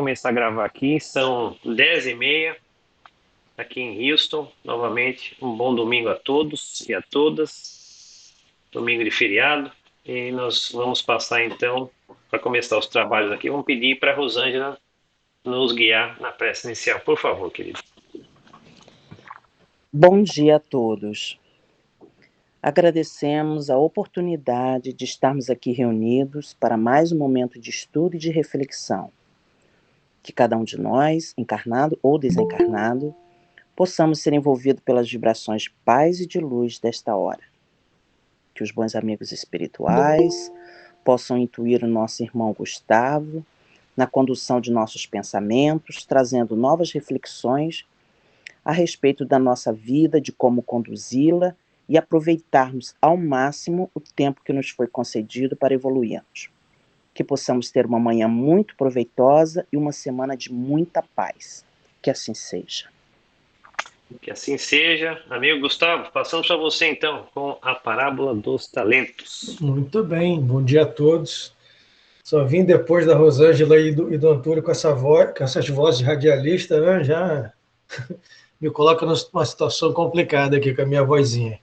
começar a gravar aqui. São 10h30 aqui em Houston. Novamente, um bom domingo a todos e a todas. Domingo de feriado. E nós vamos passar então para começar os trabalhos aqui. Vamos pedir para a Rosângela nos guiar na prece inicial, por favor, querido. Bom dia a todos. Agradecemos a oportunidade de estarmos aqui reunidos para mais um momento de estudo e de reflexão. Que cada um de nós, encarnado ou desencarnado, possamos ser envolvidos pelas vibrações de paz e de luz desta hora. Que os bons amigos espirituais possam intuir o nosso irmão Gustavo na condução de nossos pensamentos, trazendo novas reflexões a respeito da nossa vida, de como conduzi-la e aproveitarmos ao máximo o tempo que nos foi concedido para evoluirmos. Que possamos ter uma manhã muito proveitosa e uma semana de muita paz. Que assim seja. Que assim seja. Amigo Gustavo, passamos para você então com a parábola dos talentos. Muito bem, bom dia a todos. Só vim depois da Rosângela e do Antônio com essas vozes radialistas, né? Já me coloca numa situação complicada aqui com a minha vozinha.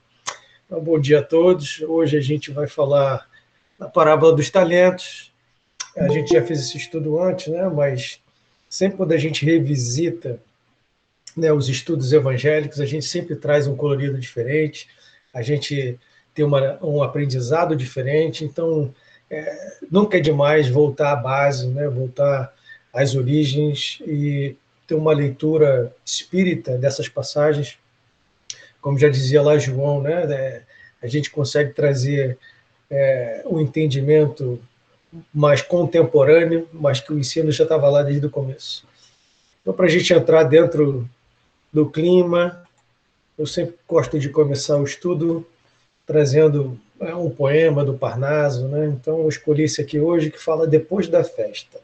Então, bom dia a todos. Hoje a gente vai falar da parábola dos talentos. A gente já fez esse estudo antes, né? Mas sempre quando a gente revisita, né, os estudos evangélicos, a gente sempre traz um colorido diferente, a gente tem um aprendizado diferente, então nunca é demais voltar à base, né? Voltar às origens e ter uma leitura espírita dessas passagens. Como já dizia lá João, né? A gente consegue trazer um entendimento mais contemporâneo, mas que o ensino já estava lá desde o começo. Então, para a gente entrar dentro do clima, eu sempre gosto de começar o estudo trazendo um poema do Parnaso, né? Então, eu escolhi esse aqui hoje, que fala Depois da Festa.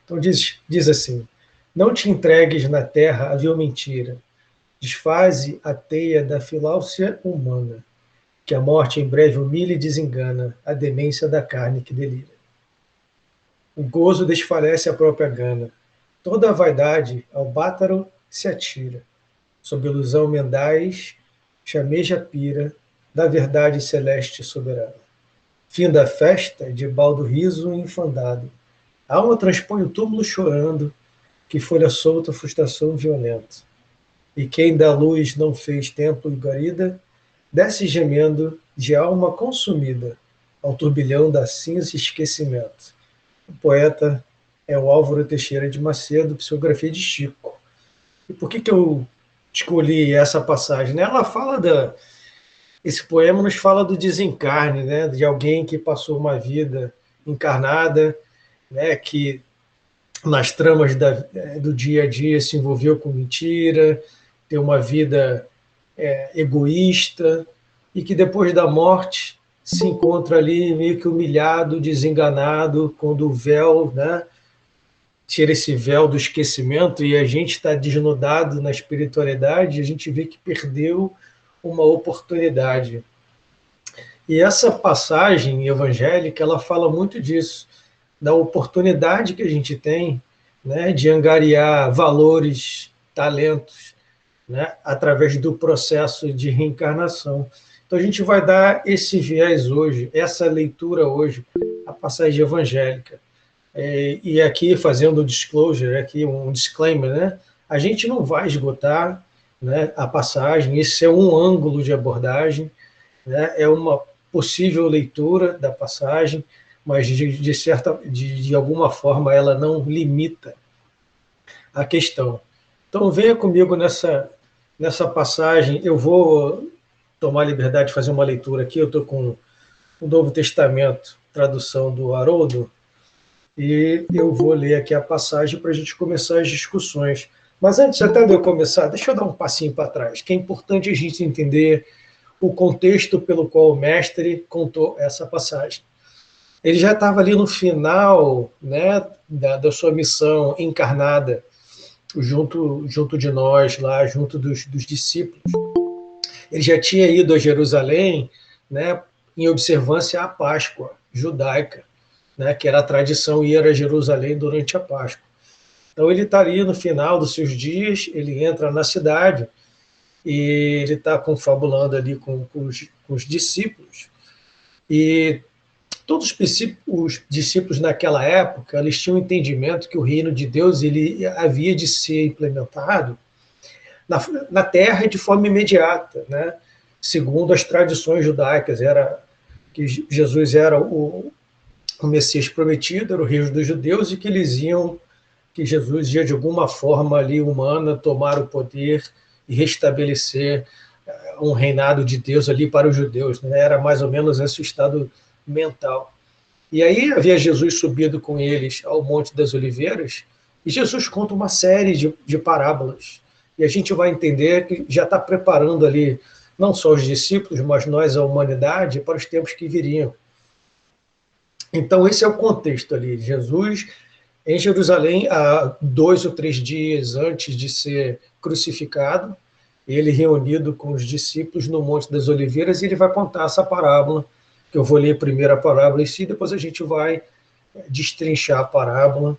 Então, diz assim: não te entregues na terra à vil mentira, desfaze a teia da filácia humana, que a morte em breve humilha e desengana a demência da carne que delira. O gozo desfalece a própria gana, toda a vaidade ao bátaro se atira, sob ilusão mendaz, chameja a pira da verdade celeste soberana. Fim da festa, de baldo riso infandado, a alma transpõe o túmulo chorando, que folha solta frustração violenta. E quem da luz não fez templo e guarida, desce gemendo de alma consumida ao turbilhão da cinza e esquecimento. O poeta é o Álvaro Teixeira de Macedo, psicografia de Chico. E por que eu escolhi essa passagem? Ela fala esse poema nos fala do desencarne, né? De alguém que passou uma vida encarnada, né? Que nas tramas do dia a dia se envolveu com mentira, ter uma vida egoísta, e que depois da morte se encontra ali meio que humilhado, desenganado, quando o véu, né, tira esse véu do esquecimento e a gente está desnudado na espiritualidade, a gente vê que perdeu uma oportunidade. E essa passagem evangélica, ela fala muito disso, da oportunidade que a gente tem, né, de angariar valores, talentos, né, através do processo de reencarnação. Então a gente vai dar esse viés hoje, essa leitura hoje, a passagem evangélica. E aqui, fazendo um disclosure, aqui um disclaimer, né, a gente não vai esgotar, né, a passagem, esse é um ângulo de abordagem, né, é uma possível leitura da passagem, mas de alguma forma ela não limita a questão. Então venha comigo nessa passagem. Eu vou tomar a liberdade de fazer uma leitura aqui. Eu estou com o Novo Testamento, tradução do Haroldo, e eu vou ler aqui a passagem para a gente começar as discussões. Mas antes até de eu começar, deixa eu dar um passinho para trás, que é importante a gente entender o contexto pelo qual o mestre contou essa passagem. Ele já estava ali no final, né, da sua missão encarnada, junto de nós, lá junto dos discípulos. Ele já tinha ido a Jerusalém, né, em observância à Páscoa judaica, né, que era a tradição ir a Jerusalém durante a Páscoa. Então ele está ali no final dos seus dias, ele entra na cidade e ele está confabulando ali com os discípulos. E todos os discípulos naquela época, eles tinham um entendimento que o reino de Deus ele havia de ser implementado na terra de forma imediata, né? Segundo as tradições judaicas, era que Jesus era o Messias prometido, era o rei dos judeus, e que Jesus ia de alguma forma ali humana tomar o poder e restabelecer um reinado de Deus ali para os judeus, né? Era mais ou menos esse o estado mental. E aí havia Jesus subido com eles ao Monte das Oliveiras, e Jesus conta uma série de parábolas. E a gente vai entender que já está preparando ali, não só os discípulos, mas nós, a humanidade, para os tempos que viriam. Então, esse é o contexto ali. Jesus em Jerusalém, há 2 ou 3 dias antes de ser crucificado, ele reunido com os discípulos no Monte das Oliveiras, e ele vai contar essa parábola, que eu vou ler primeiro a parábola em si, depois a gente vai destrinchar a parábola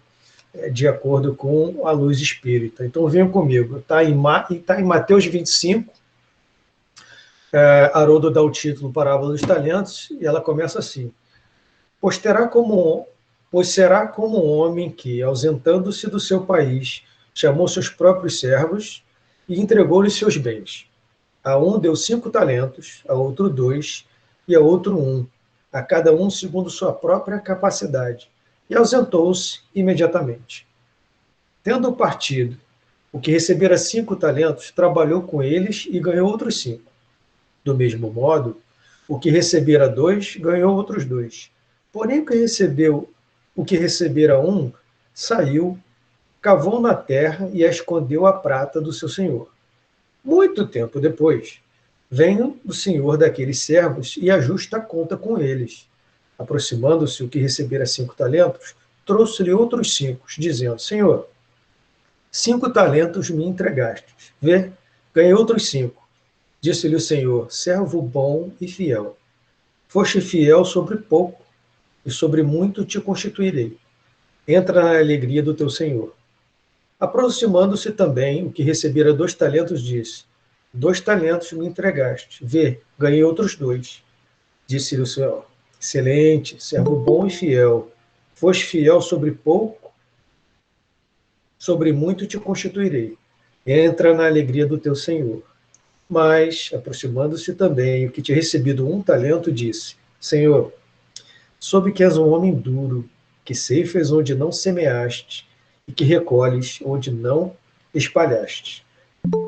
de acordo com a luz espírita. Então venham comigo, está em Mateus 25, Haroldo dá o título Parábola dos Talentos, e ela começa assim: Pois será como um homem que, ausentando-se do seu país, chamou seus próprios servos e entregou-lhes seus bens. A um deu 5 talentos, a outro 2, e a outro 1, a cada um segundo sua própria capacidade, e ausentou-se imediatamente. Tendo partido, o que recebera 5 talentos, trabalhou com eles e ganhou outros 5. Do mesmo modo, o que recebera 2, ganhou outros 2. Porém, o que recebera 1, saiu, cavou na terra e escondeu a prata do seu senhor. Muito tempo depois, vem o senhor daqueles servos e ajusta a conta com eles. Aproximando-se o que recebera 5 talentos, trouxe-lhe outros 5, dizendo: Senhor, 5 talentos me entregastes. Vê, ganhei outros 5. Disse-lhe o Senhor: servo bom e fiel. Foste fiel sobre pouco, e sobre muito te constituirei. Entra na alegria do teu Senhor. Aproximando-se também o que recebera 2 talentos, disse: 2 talentos me entregaste. Vê, ganhei outros 2. Disse-lhe o Senhor: excelente, servo bom e fiel. Foste fiel sobre pouco, sobre muito te constituirei. Entra na alegria do teu Senhor. Mas, aproximando-se também o que tinha recebido 1 talento, disse: Senhor, soube que és um homem duro, que ceifas onde não semeaste, e que recolhes onde não espalhaste.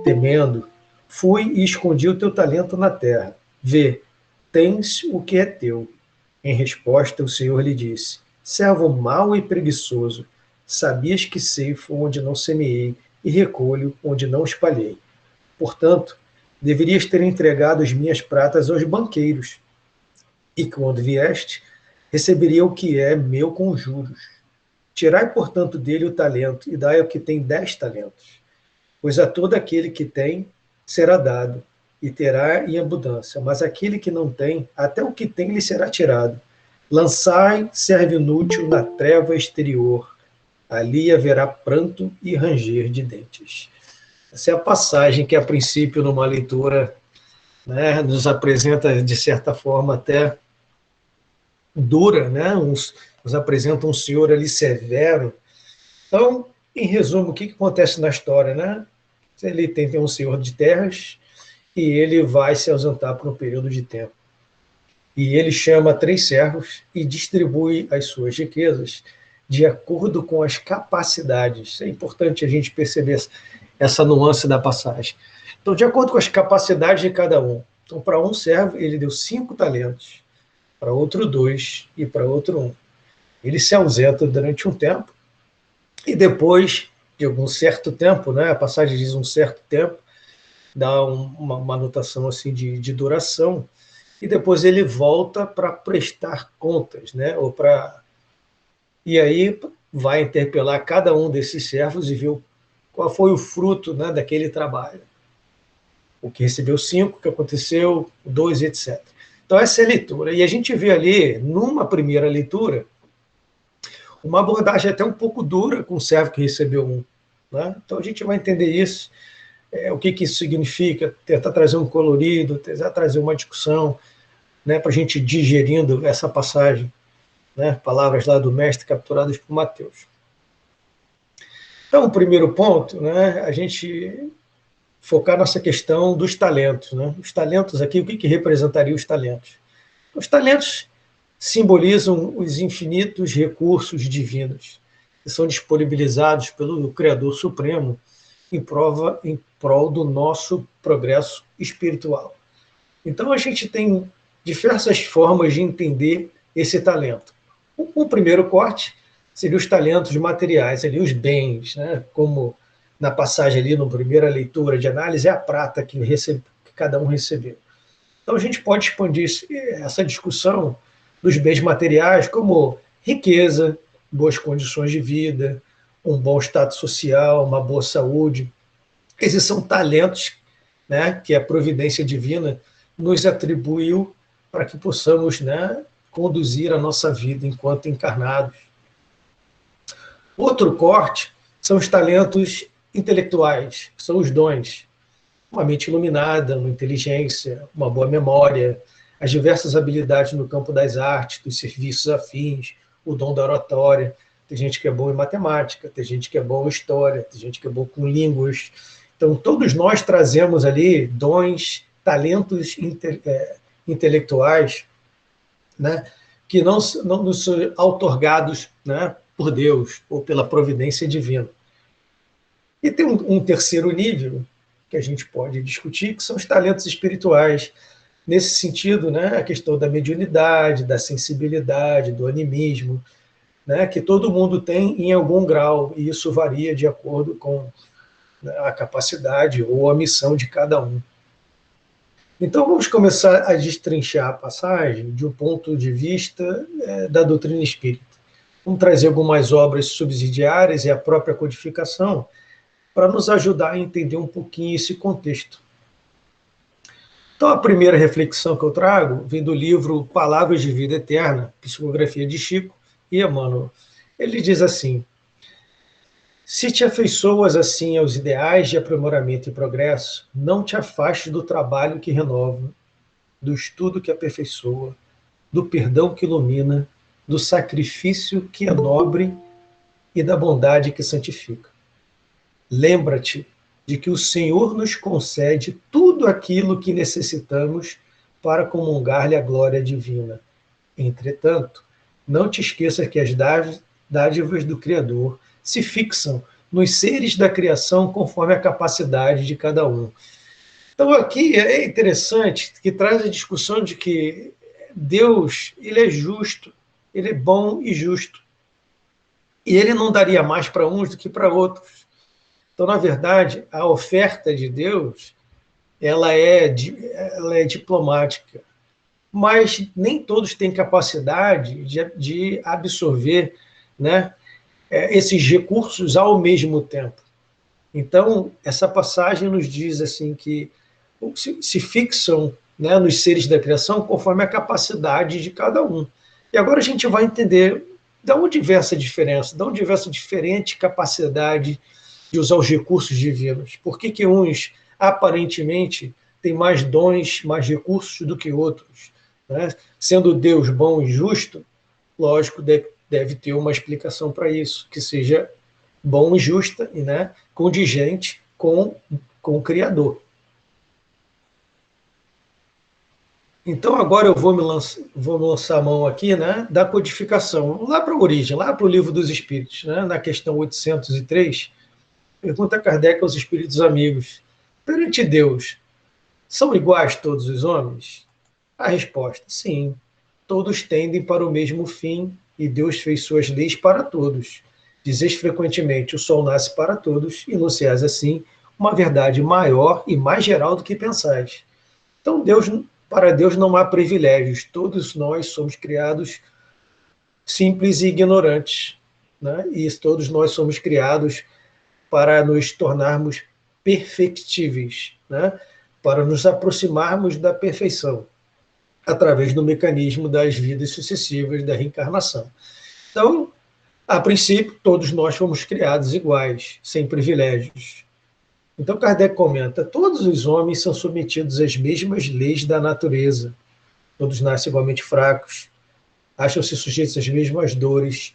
Temendo, fui e escondi o teu talento na terra. Vê, tens o que é teu. Em resposta, o Senhor lhe disse: servo mau e preguiçoso, sabias que ceifo onde não semeei e recolho onde não espalhei. Portanto, deverias ter entregado as minhas pratas aos banqueiros, e quando vieste, receberia o que é meu com juros. Tirai, portanto, dele o talento, e dai ao que tem 10 talentos. Pois a todo aquele que tem, será dado, e terá em abundância. Mas aquele que não tem, até o que tem lhe será tirado. Lançai, servo inútil, na treva exterior. Ali haverá pranto e ranger de dentes. Essa é a passagem que, a princípio, numa leitura, né, nos apresenta, de certa forma, até dura, né? Nos apresenta um senhor ali severo. Então, em resumo, o que acontece na história, né? Ele tem um senhor de terras e ele vai se ausentar por um período de tempo. E ele chama 3 servos e distribui as suas riquezas de acordo com as capacidades. É importante a gente perceber essa nuance da passagem. Então, de acordo com as capacidades de cada um. Então, para um servo, ele deu 5 talentos, para outro 2 e para outro 1. Ele se ausenta durante um tempo e depois de algum certo tempo, né, a passagem diz um certo tempo, dá uma anotação assim de duração, e depois ele volta para prestar contas, né, e aí vai interpelar cada um desses servos e ver qual foi o fruto, né, daquele trabalho. O que recebeu 5, o que aconteceu, 2, etc. Então essa é a leitura. E a gente vê ali, numa primeira leitura, uma abordagem até um pouco dura com o servo que recebeu um. Né? Então a gente vai entender isso, o que isso significa, tentar trazer um colorido, tentar trazer uma discussão, né, para a gente ir digerindo essa passagem, né, palavras lá do mestre capturadas por Mateus. Então, o primeiro ponto, né, a gente focar nessa questão dos talentos. Né? Os talentos aqui, o que representaria os talentos? Os talentos simbolizam os infinitos recursos divinos que são disponibilizados pelo Criador Supremo em prol do nosso progresso espiritual. Então, a gente tem diversas formas de entender esse talento. O primeiro corte seria os talentos materiais, ali, os bens, né? Como na passagem ali, na primeira leitura de análise, é a prata que cada um recebeu. Então, a gente pode expandir essa discussão dos bens materiais como riqueza, boas condições de vida, um bom status social, uma boa saúde. Esses são talentos, né, que a providência divina nos atribuiu para que possamos, né, conduzir a nossa vida enquanto encarnados. Outro corte são os talentos intelectuais, são os dons. Uma mente iluminada, uma inteligência, uma boa memória, as diversas habilidades no campo das artes, dos serviços afins, o dom da oratória. Tem gente que é bom em matemática, tem gente que é bom em história, tem gente que é bom com línguas. Então, todos nós trazemos ali dons, talentos intelectuais, né, que não nos são outorgados, né, por Deus ou pela providência divina. E tem um terceiro nível que a gente pode discutir, que são os talentos espirituais. Nesse sentido, né, a questão da mediunidade, da sensibilidade, do animismo, né, que todo mundo tem em algum grau, e isso varia de acordo com a capacidade ou a missão de cada um. Então, vamos começar a destrinchar a passagem de um ponto de vista da doutrina espírita. Vamos trazer algumas obras subsidiárias e a própria codificação para nos ajudar a entender um pouquinho esse contexto. Então, a primeira reflexão que eu trago vem do livro Palavras de Vida Eterna, Psicografia de Chico e Emmanuel. Ele diz assim: se te afeiçoas assim aos ideais de aprimoramento e progresso, não te afastes do trabalho que renova, do estudo que aperfeiçoa, do perdão que ilumina, do sacrifício que é nobre e da bondade que santifica. Lembra-te de que o Senhor nos concede tudo aquilo que necessitamos para comungar-lhe a glória divina. Entretanto, não te esqueças que as dádivas do Criador se fixam nos seres da criação conforme a capacidade de cada um. Então, aqui é interessante que traz a discussão de que Deus, ele é justo, ele é bom e justo. E ele não daria mais para uns do que para outros. Então, na verdade, a oferta de Deus, ela é diplomática, mas nem todos têm capacidade de absorver, né, esses recursos ao mesmo tempo. Então, essa passagem nos diz assim que se fixam, né, nos seres da criação conforme a capacidade de cada um. E agora a gente vai entender de onde vem essa diferença, de onde vem essa diferente capacidade de usar os recursos divinos. Por que uns, aparentemente, têm mais dons, mais recursos do que outros? Né? Sendo Deus bom e justo, lógico, deve ter uma explicação para isso, que seja bom e justa, e, né, condigente com o Criador. Então, agora eu vou lançar a mão aqui, né, da codificação, lá para a origem, lá para o Livro dos Espíritos, né, na questão 803, pergunta Kardec aos espíritos amigos: perante Deus, são iguais todos os homens? A resposta: sim, todos tendem para o mesmo fim, e Deus fez suas leis para todos. Dizeis frequentemente: o sol nasce para todos, e enunciais assim uma verdade maior e mais geral do que pensais. Então, para Deus não há privilégios, todos nós somos criados simples e ignorantes, né? E todos nós somos criados para nos tornarmos perfectíveis, né? Para nos aproximarmos da perfeição, através do mecanismo das vidas sucessivas da reencarnação. Então, A princípio, todos nós fomos criados iguais, sem privilégios. Então, Kardec comenta: todos os homens são submetidos às mesmas leis da natureza. Todos nascem igualmente fracos, acham-se sujeitos às mesmas dores,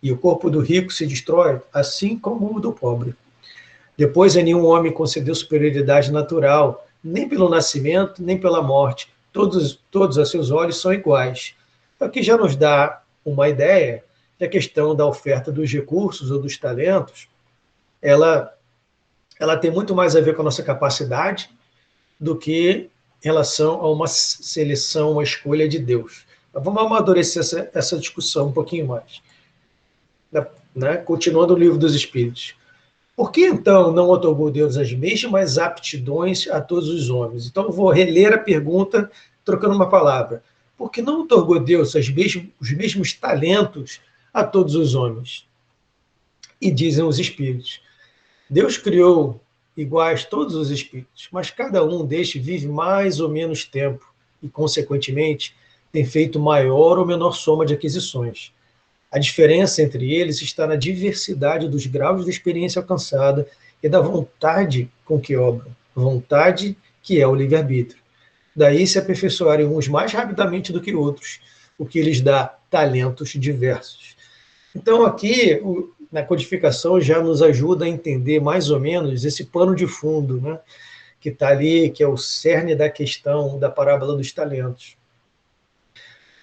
e o corpo do rico se destrói, assim como o do pobre. Depois, a nenhum homem concedeu superioridade natural, nem pelo nascimento, nem pela morte. Todos a seus olhos são iguais. Aqui já nos dá uma ideia que a questão da oferta dos recursos ou dos talentos, ela tem muito mais a ver com a nossa capacidade do que em relação a uma seleção, uma escolha de Deus. Mas vamos amadurecer essa discussão um pouquinho mais. Né? Continuando o Livro dos Espíritos. Por que, então, não otorgou Deus as mesmas aptidões a todos os homens? Então, eu vou reler a pergunta, trocando uma palavra. Por que não otorgou Deus os mesmos talentos a todos os homens? E dizem os Espíritos: Deus criou iguais todos os espíritos, mas cada um destes vive mais ou menos tempo e, consequentemente, tem feito maior ou menor soma de aquisições. A diferença entre eles está na diversidade dos graus de experiência alcançada e da vontade com que obram, vontade que é o livre-arbítrio. Daí se aperfeiçoarem uns mais rapidamente do que outros, o que lhes dá talentos diversos. Então, aqui, na codificação, já nos ajuda a entender mais ou menos esse pano de fundo, né, que está ali, que é o cerne da questão da parábola dos talentos.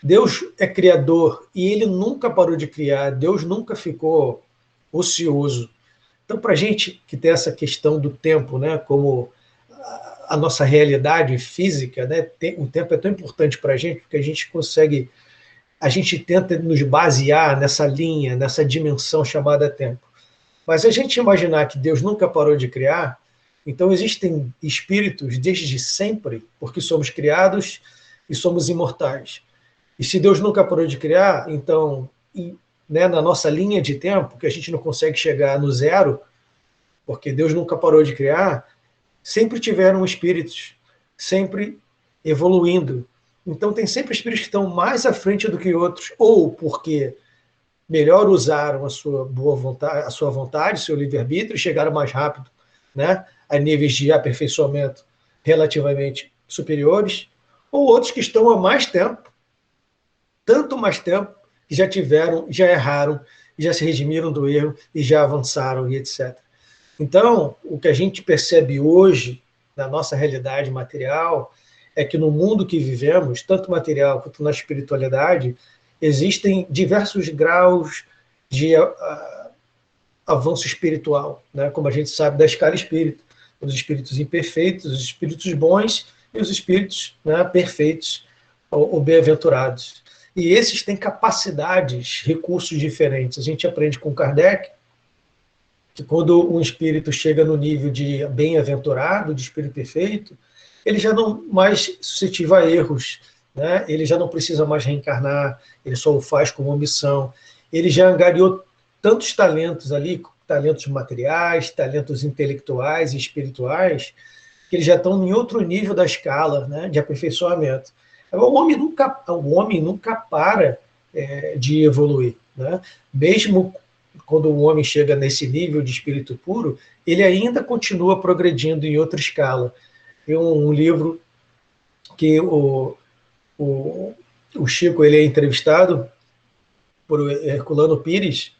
Deus é criador e ele nunca parou de criar, Deus nunca ficou ocioso. Então, para a gente que tem essa questão do tempo, né, como a nossa realidade física, né, o tempo é tão importante para a gente, porque a gente tenta nos basear nessa linha, nessa dimensão chamada tempo. Mas a gente imaginar que Deus nunca parou de criar, então existem espíritos desde sempre, porque somos criados e somos imortais. E se Deus nunca parou de criar, então, né, na nossa linha de tempo, que a gente não consegue chegar no zero, porque Deus nunca parou de criar, sempre tiveram espíritos, sempre evoluindo. Então, tem sempre espíritos que estão mais à frente do que outros, ou porque melhor usaram a sua boa vontade, a sua vontade, seu livre-arbítrio, e chegaram mais rápido, né, a níveis de aperfeiçoamento relativamente superiores, ou outros que estão há mais tempo, tanto mais tempo, que já tiveram, já erraram, já se redimiram do erro e já avançaram e etc. Então, o que a gente percebe hoje na nossa realidade material é que no mundo que vivemos, tanto material quanto na espiritualidade, existem diversos graus de avanço espiritual, né? Como a gente sabe da escala espírita, os espíritos imperfeitos, os espíritos bons e os espíritos, né, perfeitos ou bem-aventurados. E esses têm capacidades, recursos diferentes. A gente aprende com Kardec que quando um espírito chega no nível de bem-aventurado, de espírito perfeito, ele já não mais suscetível a erros, né? Ele já não precisa mais reencarnar, ele só o faz como missão. Ele já angariou tantos talentos ali, talentos materiais, talentos intelectuais e espirituais, que eles já estão em outro nível da escala, né, de aperfeiçoamento. O homem nunca para de evoluir, né? Mesmo quando o homem chega nesse nível de espírito puro, ele ainda continua progredindo em outra escala. Tem um livro que o Chico ele é entrevistado por Herculano Pires,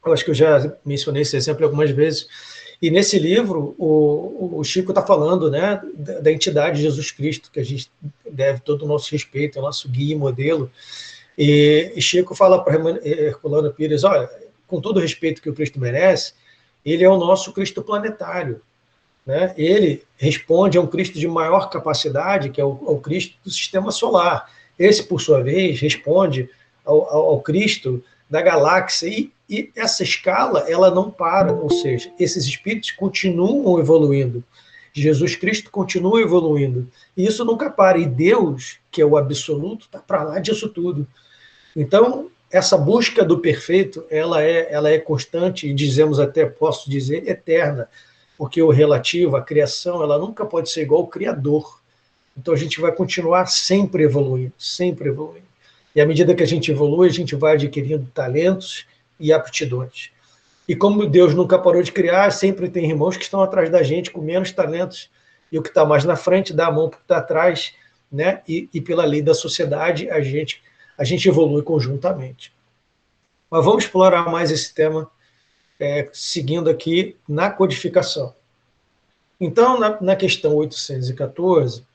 eu acho que eu já mencionei esse exemplo algumas vezes, e nesse livro o Chico está falando, né, da entidade de Jesus Cristo, que a gente deve todo o nosso respeito, é o nosso guia e modelo, e Chico fala para Herculano Pires: olha, com todo o respeito que o Cristo merece, ele é o nosso Cristo planetário, né? Ele responde a um Cristo de maior capacidade, que é o Cristo do sistema solar. Esse, por sua vez, responde ao Cristo da galáxia, e essa escala ela não para, ou seja, esses espíritos continuam evoluindo, Jesus Cristo continua evoluindo, e isso nunca para, e Deus, que é o absoluto, está para lá disso tudo. Então, essa busca do perfeito, ela é constante, e dizemos até, posso dizer, eterna, porque o relativo, a criação, ela nunca pode ser igual ao Criador. Então a gente vai continuar sempre evoluindo, sempre evoluindo. E à medida que a gente evolui, a gente vai adquirindo talentos e aptidões. E como Deus nunca parou de criar, sempre tem irmãos que estão atrás da gente com menos talentos, e o que está mais na frente dá a mão para o que está atrás, né? E pela lei da sociedade, a gente evolui conjuntamente. Mas vamos explorar mais esse tema, seguindo aqui na codificação. Então, na questão 814,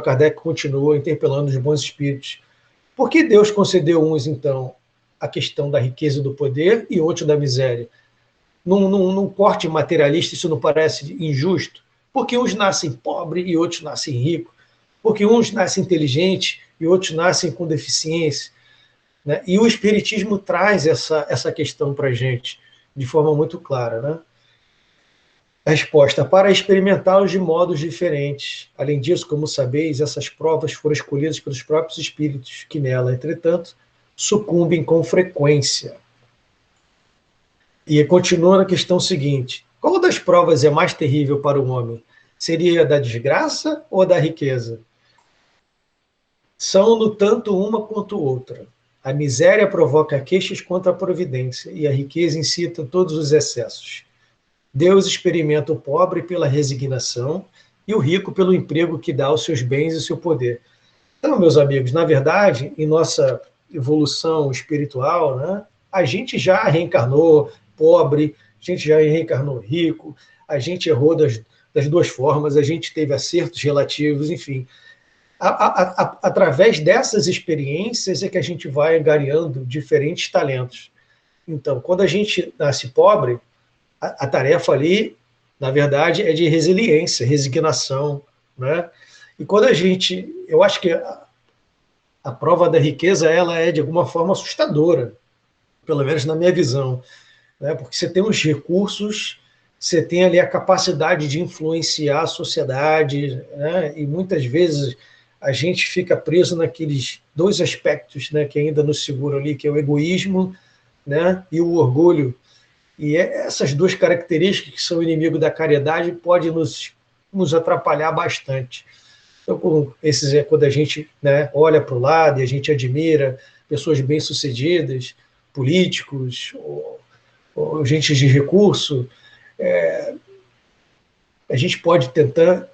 Kardec continua interpelando os bons espíritos. Por que Deus concedeu uns, então, a questão da riqueza e do poder e outros da miséria? Num corte materialista, isso não parece injusto? Porque uns nascem pobres e outros nascem ricos? Porque uns nascem inteligentes e outros nascem com deficiência? Né? E o Espiritismo traz essa questão para a gente de forma muito clara, né? A resposta: para experimentá-los de modos diferentes. Além disso, como sabeis, essas provas foram escolhidas pelos próprios espíritos, que nela, entretanto, sucumbem com frequência. E continua na questão seguinte: qual das provas é mais terrível para o homem? Seria a da desgraça ou a da riqueza? São, no tanto, uma quanto outra. A miséria provoca queixas contra a providência, e a riqueza incita todos os excessos. Deus experimenta o pobre pela resignação e o rico pelo emprego que dá aos seus bens e seu poder. Então, meus amigos, na verdade, em nossa evolução espiritual, né, a gente já reencarnou pobre, a gente já reencarnou rico, a gente errou das duas formas, a gente teve acertos relativos, enfim. Através dessas experiências é que a gente vai angariando diferentes talentos. Então, quando a gente nasce pobre, a tarefa ali, na verdade, é de resiliência, resignação, né? E quando eu acho que a prova da riqueza, ela é de alguma forma assustadora, pelo menos na minha visão, né? Porque você tem os recursos, você tem ali a capacidade de influenciar a sociedade, né? E muitas vezes a gente fica preso naqueles dois aspectos, né, que ainda nos seguram ali, que é o egoísmo, né, e o orgulho. E essas duas características, que são inimigo da caridade, podem nos atrapalhar bastante. Então, quando a gente, né, olha para o lado e a gente admira pessoas bem-sucedidas, políticos, ou gente de recurso, a gente pode tentar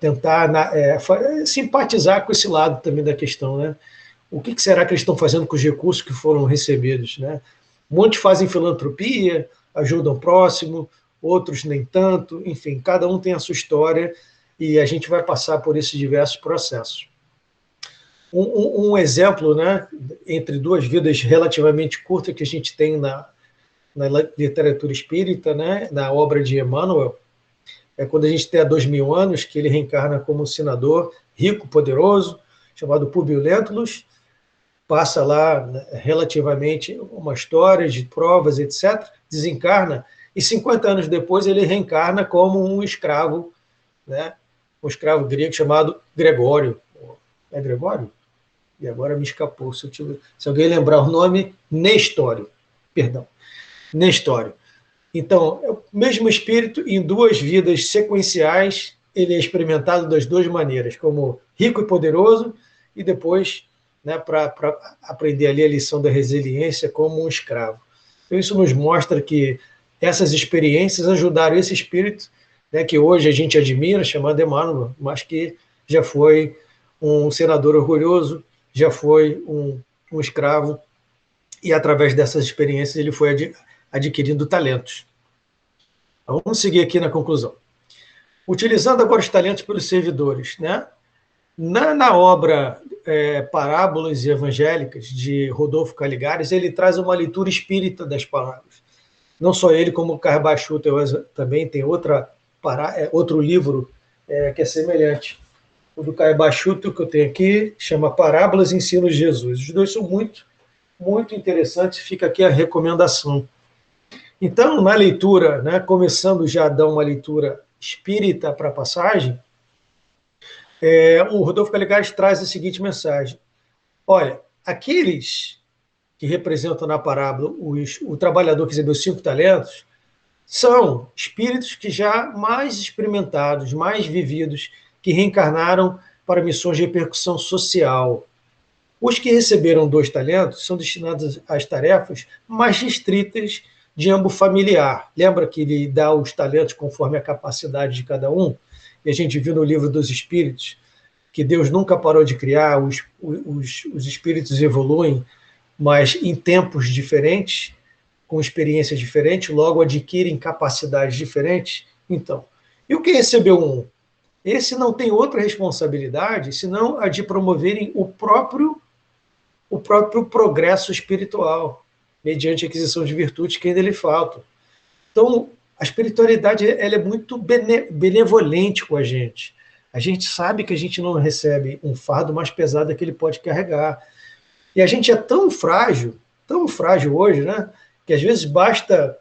simpatizar com esse lado também da questão, né? O que será que eles estão fazendo com os recursos que foram recebidos, né? Muitos fazem filantropia, ajudam o próximo, outros nem tanto, enfim, cada um tem a sua história e a gente vai passar por esses diversos processos. Um exemplo, né, entre duas vidas relativamente curtas que a gente tem na literatura espírita, né, na obra de Emmanuel, é quando a gente tem há 2000 anos, que ele reencarna como um senador rico, poderoso, chamado Públio Lentulus, passa lá, né, relativamente uma história de provas, etc., desencarna, e 50 anos depois ele reencarna como um escravo, né, um escravo grego chamado Gregório. É Gregório? E agora me escapou. Se alguém lembrar o nome, Nestório. Perdão. Nestório. Então, é o mesmo espírito, em duas vidas sequenciais, ele é experimentado das duas maneiras, como rico e poderoso, e depois, né, para aprender ali a lição da resiliência como um escravo. Então, isso nos mostra que essas experiências ajudaram esse espírito, né, que hoje a gente admira, chamado Emmanuel, mas que já foi um senador orgulhoso, já foi um escravo, e através dessas experiências ele foi adquirindo talentos. Vamos seguir aqui na conclusão. Utilizando agora os talentos pelos servidores, né? Na obra Parábolas Evangélicas, de Rodolfo Caligares, ele traz uma leitura espírita das palavras. Não só ele, como o Carbachuta também tem outro livro que é semelhante. O do Carbachuta, que eu tenho aqui, chama Parábolas e Ensinos de Jesus. Os dois são muito, muito interessantes, fica aqui a recomendação. Então, na leitura, né, começando já a dar uma leitura espírita para a passagem, o Rodolfo Caligares traz a seguinte mensagem: olha, aqueles que representam na parábola o trabalhador que recebeu 5 talentos são espíritos que já mais experimentados, mais vividos, que reencarnaram para missões de repercussão social. Os que receberam 2 talentos são destinados às tarefas mais restritas de âmbito familiar. Lembra que ele dá os talentos conforme a capacidade de cada um? E a gente viu no livro dos Espíritos que Deus nunca parou de criar, os espíritos evoluem, mas em tempos diferentes, com experiências diferentes, logo adquirem capacidades diferentes. Então, e o que recebeu um? Esse não tem outra responsabilidade senão a de promoverem o próprio progresso espiritual, mediante a aquisição de virtudes que ainda lhe faltam. Então, a espiritualidade ela é muito benevolente com a gente. A gente sabe que a gente não recebe um fardo mais pesado que ele pode carregar. E a gente é tão frágil hoje, né? Que às vezes basta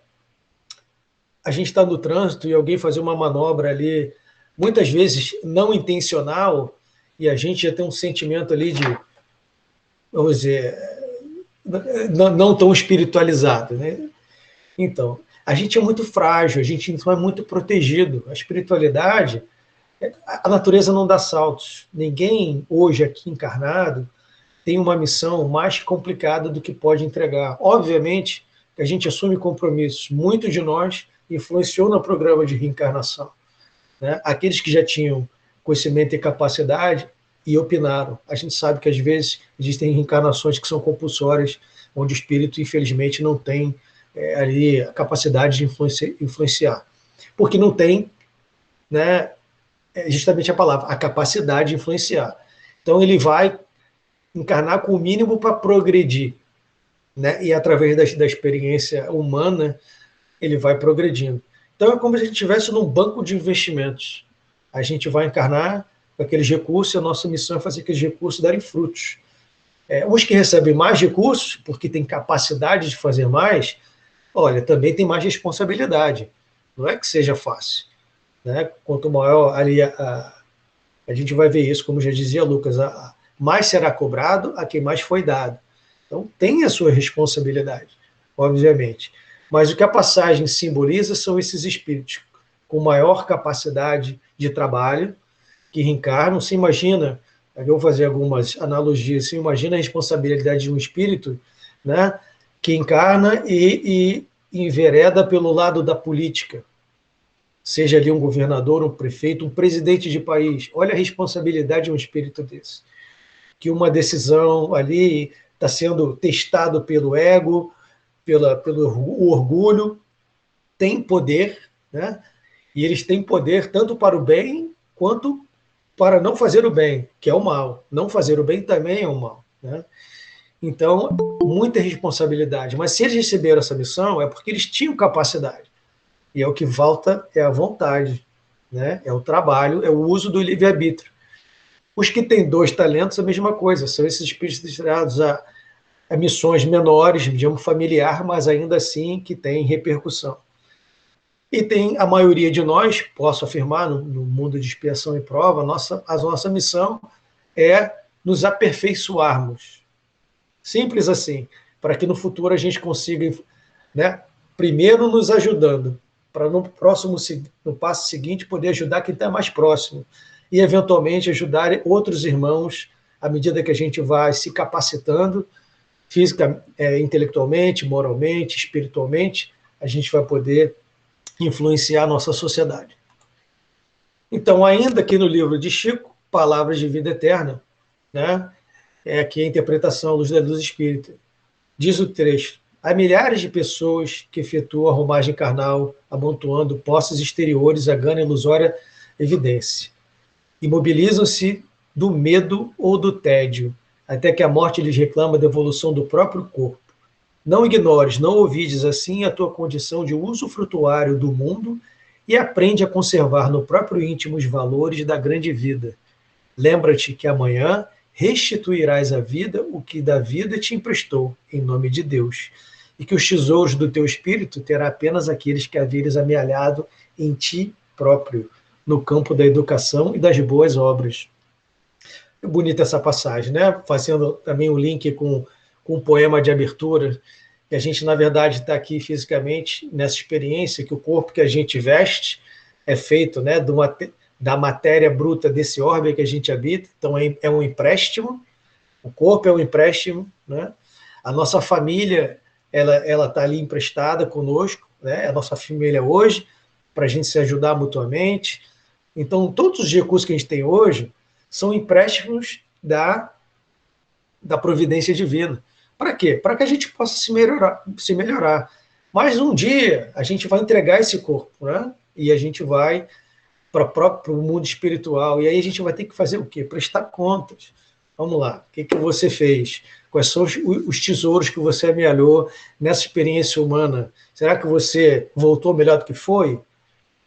a gente estar no trânsito e alguém fazer uma manobra ali, muitas vezes não intencional, e a gente já tem um sentimento ali de, vamos dizer, não tão espiritualizado, né? Então, a gente é muito frágil, a gente então é muito protegido. A espiritualidade, a natureza não dá saltos. Ninguém hoje aqui encarnado tem uma missão mais complicada do que pode entregar. Obviamente, a gente assume compromissos. Muito de nós influenciou no programa de reencarnação, né? Aqueles que já tinham conhecimento e capacidade e opinaram. A gente sabe que, às vezes, existem reencarnações que são compulsórias, onde o espírito, infelizmente, não tem ali a capacidade de influenciar. Porque não tem, né, justamente a palavra, a capacidade de influenciar. Então, ele vai encarnar com o mínimo para progredir, né? E através da experiência humana, ele vai progredindo. Então, é como se a gente estivesse num banco de investimentos. A gente vai encarnar com aqueles recursos, e a nossa missão é fazer aqueles recursos darem frutos. Os que recebem mais recursos, porque têm capacidade de fazer mais, olha, também tem mais responsabilidade. Não é que seja fácil, né? Quanto maior ali a gente vai ver isso, como já dizia Lucas, mais será cobrado a quem mais foi dado. Então, tem a sua responsabilidade, obviamente. Mas o que a passagem simboliza são esses espíritos com maior capacidade de trabalho, que reencarnam. Se imagina, eu vou fazer algumas analogias, se imagina a responsabilidade de um espírito, né, que encarna e envereda pelo lado da política, seja ali um governador, um prefeito, um presidente de país. Olha a responsabilidade de um espírito desse. Que uma decisão ali está sendo testado pelo ego, pelo orgulho, tem poder, né? E eles têm poder tanto para o bem quanto para não fazer o bem, que é o mal. Não fazer o bem também é o mal, né? Então, muita responsabilidade. Mas se eles receberam essa missão, é porque eles tinham capacidade. E é o que falta é a vontade, né? É o trabalho, é o uso do livre-arbítrio. Os que têm 2 talentos, a mesma coisa. São esses espíritos destinados a missões menores, de âmbito familiar, mas ainda assim que têm repercussão. E tem a maioria de nós, posso afirmar, no mundo de expiação e prova, a nossa missão é nos aperfeiçoarmos. Simples assim, para que no futuro a gente consiga, né, primeiro nos ajudando, para no passo seguinte poder ajudar quem está mais próximo e eventualmente ajudar outros irmãos à medida que a gente vai se capacitando física, intelectualmente, moralmente, espiritualmente, a gente vai poder influenciar a nossa sociedade. Então, ainda aqui no livro de Chico, Palavras de Vida Eterna, né, é aqui a interpretação à luz da luz espírita. Diz o trecho: há milhares de pessoas que efetuam a romagem carnal, amontoando posses exteriores a gana ilusória evidência. Imobilizam-se do medo ou do tédio, até que a morte lhes reclama a devolução do próprio corpo. Não ignores, não ouvides assim a tua condição de usufrutuário do mundo e aprende a conservar no próprio íntimo os valores da grande vida. Lembra-te que amanhã restituirás à vida o que da vida te emprestou, em nome de Deus, e que os tesouros do teu espírito terá apenas aqueles que haveres amealhado em ti próprio, no campo da educação e das boas obras. É bonita essa passagem, né? Fazendo também um link com um poema de abertura, que a gente, na verdade, está aqui fisicamente nessa experiência, que o corpo que a gente veste é feito, né, da matéria bruta desse orbe que a gente habita, então é um empréstimo, O corpo é um empréstimo, né? A nossa família, ela está ali emprestada conosco, né? A nossa família hoje, para a gente se ajudar mutuamente. Então, todos os recursos que a gente tem hoje são empréstimos da providência divina. Para quê? Para que a gente possa se melhorar. Mas um dia a gente vai entregar esse corpo, né? E a gente vai para o mundo espiritual. E aí a gente vai ter que fazer o quê? Prestar contas. Vamos lá. O que você fez? Quais são os tesouros que você amealhou nessa experiência humana? Será que você voltou melhor do que foi?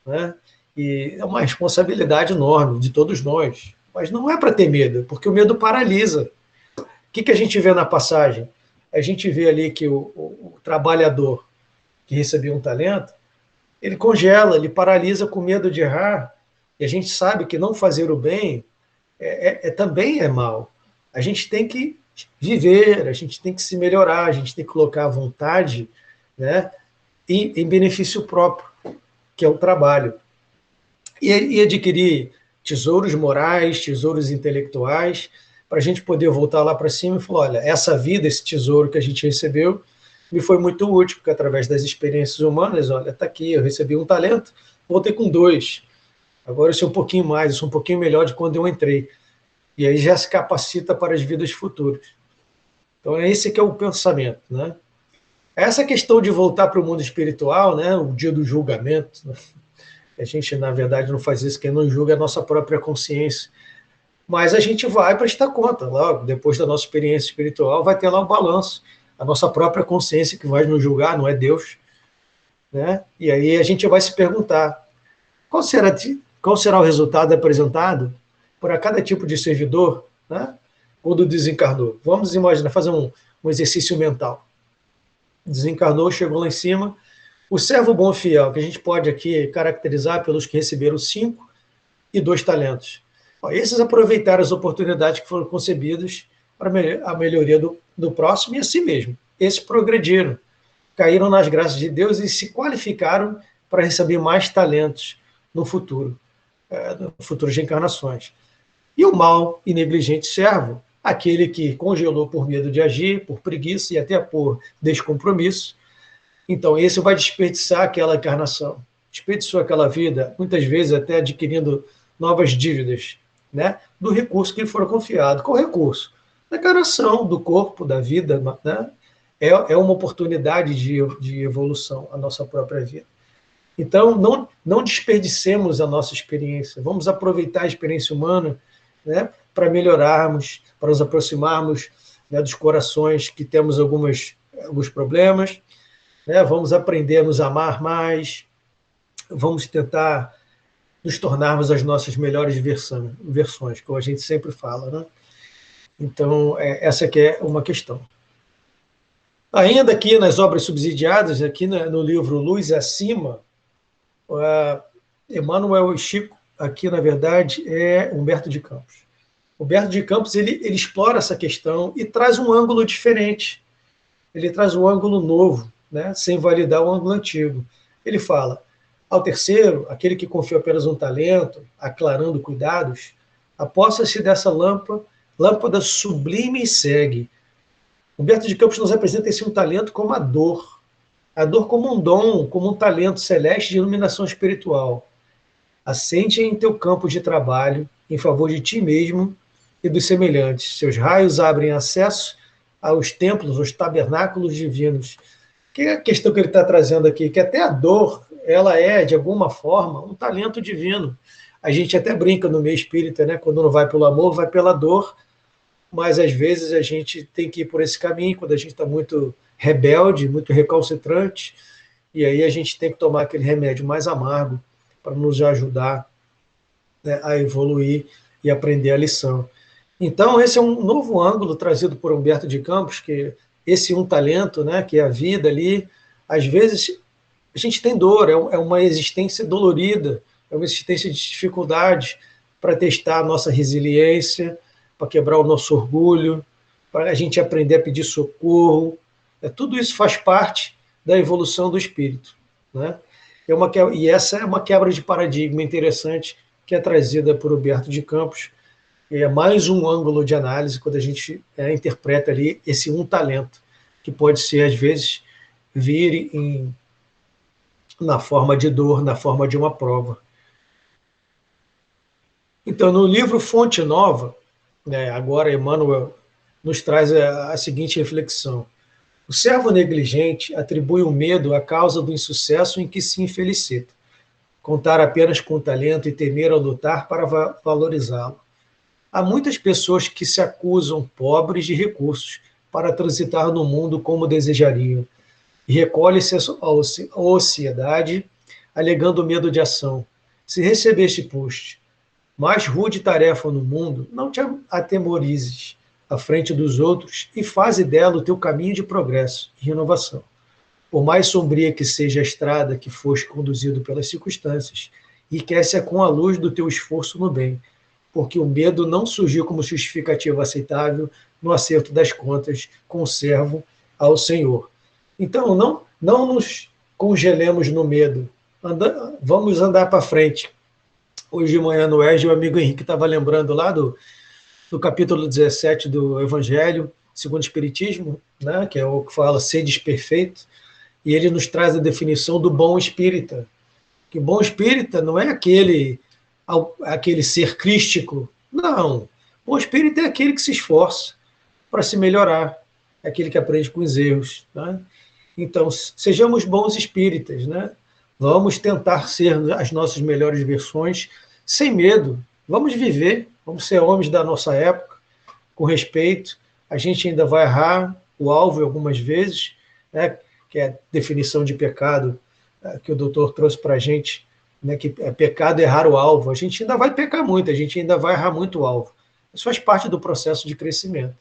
Né? E é uma responsabilidade enorme de todos nós. Mas não é para ter medo, porque o medo paralisa. O que a gente vê na passagem? A gente vê ali que o trabalhador que recebeu um talento, ele congela, ele paralisa com medo de errar, e a gente sabe que não fazer o bem também é mal. A gente tem que viver, a gente tem que se melhorar, a gente tem que colocar a vontade, né, em benefício próprio, que é o trabalho. E adquirir tesouros morais, tesouros intelectuais, para a gente poder voltar lá para cima e falar, olha, essa vida, esse tesouro que a gente recebeu, me foi muito útil, porque através das experiências humanas, olha, está aqui, eu recebi um talento, voltei com 2. Agora eu sou um pouquinho mais, eu sou um pouquinho melhor de quando eu entrei. E aí já se capacita para as vidas futuras. Então, esse que é o pensamento, né? Essa questão de voltar para o mundo espiritual, né? O dia do julgamento, né? A gente, na verdade, não faz isso, quem não julga é a nossa própria consciência. Mas a gente vai prestar conta, logo, depois da nossa experiência espiritual, vai ter lá um balanço, a nossa própria consciência que vai nos julgar, não é Deus, né? E aí a gente vai se perguntar, qual será o resultado apresentado por a cada tipo de servidor, né, quando desencarnou? Vamos imaginar, fazer um exercício mental. Desencarnou, chegou lá em cima, o servo bom e fiel, que a gente pode aqui caracterizar pelos que receberam 5 e 2 talentos. Esses aproveitaram as oportunidades que foram concebidas para a melhoria do próximo e a si mesmo. Esses progrediram, caíram nas graças de Deus e se qualificaram para receber mais talentos no futuro de encarnações. E o mau e negligente servo, aquele que congelou por medo de agir, por preguiça e até por descompromisso, então esse vai desperdiçar aquela encarnação, desperdiçou aquela vida, muitas vezes até adquirindo novas dívidas, né, do recurso que lhe for confiado. Qual recurso? Da encarnação, do corpo, da vida, né? É uma oportunidade de evolução, a nossa própria vida. Então, não desperdicemos a nossa experiência, vamos aproveitar a experiência humana, né, para melhorarmos, para nos aproximarmos, né, dos corações que temos alguns problemas, né, vamos aprender a nos amar mais, vamos tentar nos tornarmos as nossas melhores versões, como a gente sempre fala, né? Então, essa aqui é uma questão. Ainda aqui nas obras subsidiadas, aqui no livro Luz Acima, Emmanuel Chico, aqui na verdade é Humberto de Campos. Humberto de Campos ele explora essa questão e traz um ângulo diferente. Ele traz um ângulo novo, né, sem validar o ângulo antigo. Ele fala, ao terceiro, aquele que confiou apenas um talento, aclarando cuidados, aposta-se dessa lâmpada sublime e segue. Humberto de Campos nos apresenta esse um talento como a dor como um dom, como um talento celeste de iluminação espiritual. Acende em teu campo de trabalho em favor de ti mesmo e dos semelhantes. Seus raios abrem acesso aos templos, aos tabernáculos divinos. Que é a questão que ele está trazendo aqui, que até a dor, ela é, de alguma forma, um talento divino. A gente até brinca no meio espírita, né? Quando não vai pelo amor, vai pela dor, mas às vezes a gente tem que ir por esse caminho, quando a gente está muito rebelde, muito recalcitrante, e aí a gente tem que tomar aquele remédio mais amargo para nos ajudar, né, a evoluir e aprender a lição. Então, esse é um novo ângulo trazido por Humberto de Campos, que esse um talento, né, que é a vida ali, às vezes a gente tem dor, é uma existência dolorida, é uma existência de dificuldade para testar a nossa resiliência, para quebrar o nosso orgulho, para a gente aprender a pedir socorro. Tudo isso faz parte da evolução do espírito, né? E essa é uma quebra de paradigma interessante que é trazida por Humberto de Campos, é mais um ângulo de análise quando a gente interpreta ali esse um talento, que pode ser, às vezes, vir na forma de dor, na forma de uma prova. Então, no livro Fonte Nova, né, agora Emmanuel nos traz a seguinte reflexão. O servo negligente atribui o medo à causa do insucesso em que se infelicita, contar apenas com o talento e temer ao lutar para valorizá-lo. Há muitas pessoas que se acusam pobres de recursos para transitar no mundo como desejariam, e recolhe-se à ociosidade, alegando medo de ação. Se recebeste post, mais rude tarefa no mundo, não te atemorizes à frente dos outros e faze dela o teu caminho de progresso e renovação. Por mais sombria que seja a estrada que foste conduzido pelas circunstâncias, enriquece-a com a luz do teu esforço no bem, porque o medo não surgiu como justificativa aceitável no acerto das contas com o servo ao Senhor. Então, não nos congelemos no medo. Vamos andar para frente. Hoje de manhã no EJA, o amigo Henrique estava lembrando lá do capítulo 17 do Evangelho segundo o Espiritismo, né, que é o que fala sedes perfeito, e ele nos traz a definição do bom espírita. Que o bom espírita não é aquele ser crístico, não. O bom espírita é aquele que se esforça para se melhorar, é aquele que aprende com os erros. Né? Então, sejamos bons espíritas, né? Vamos tentar ser as nossas melhores versões, sem medo. Vamos viver, vamos ser homens da nossa época, com respeito. A gente ainda vai errar o alvo algumas vezes, né? Que é a definição de pecado que o doutor trouxe para a gente, né? Que é pecado errar o alvo. A gente ainda vai pecar muito, a gente ainda vai errar muito o alvo. Isso faz parte do processo de crescimento.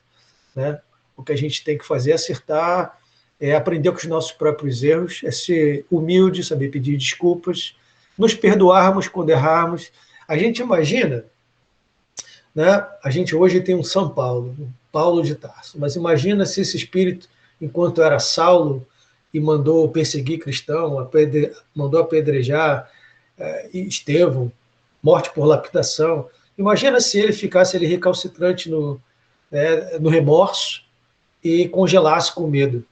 Né? O que a gente tem que fazer é acertar, é aprender com os nossos próprios erros, é ser humilde, saber pedir desculpas, nos perdoarmos quando errarmos. A gente imagina, né? A gente hoje tem um São Paulo, um Paulo de Tarso, mas imagina se esse espírito, enquanto era Saulo e mandou perseguir cristão, mandou apedrejar Estevão, morte por lapidação. Imagina se ele ficasse ali recalcitrante no remorso e congelasse com medo.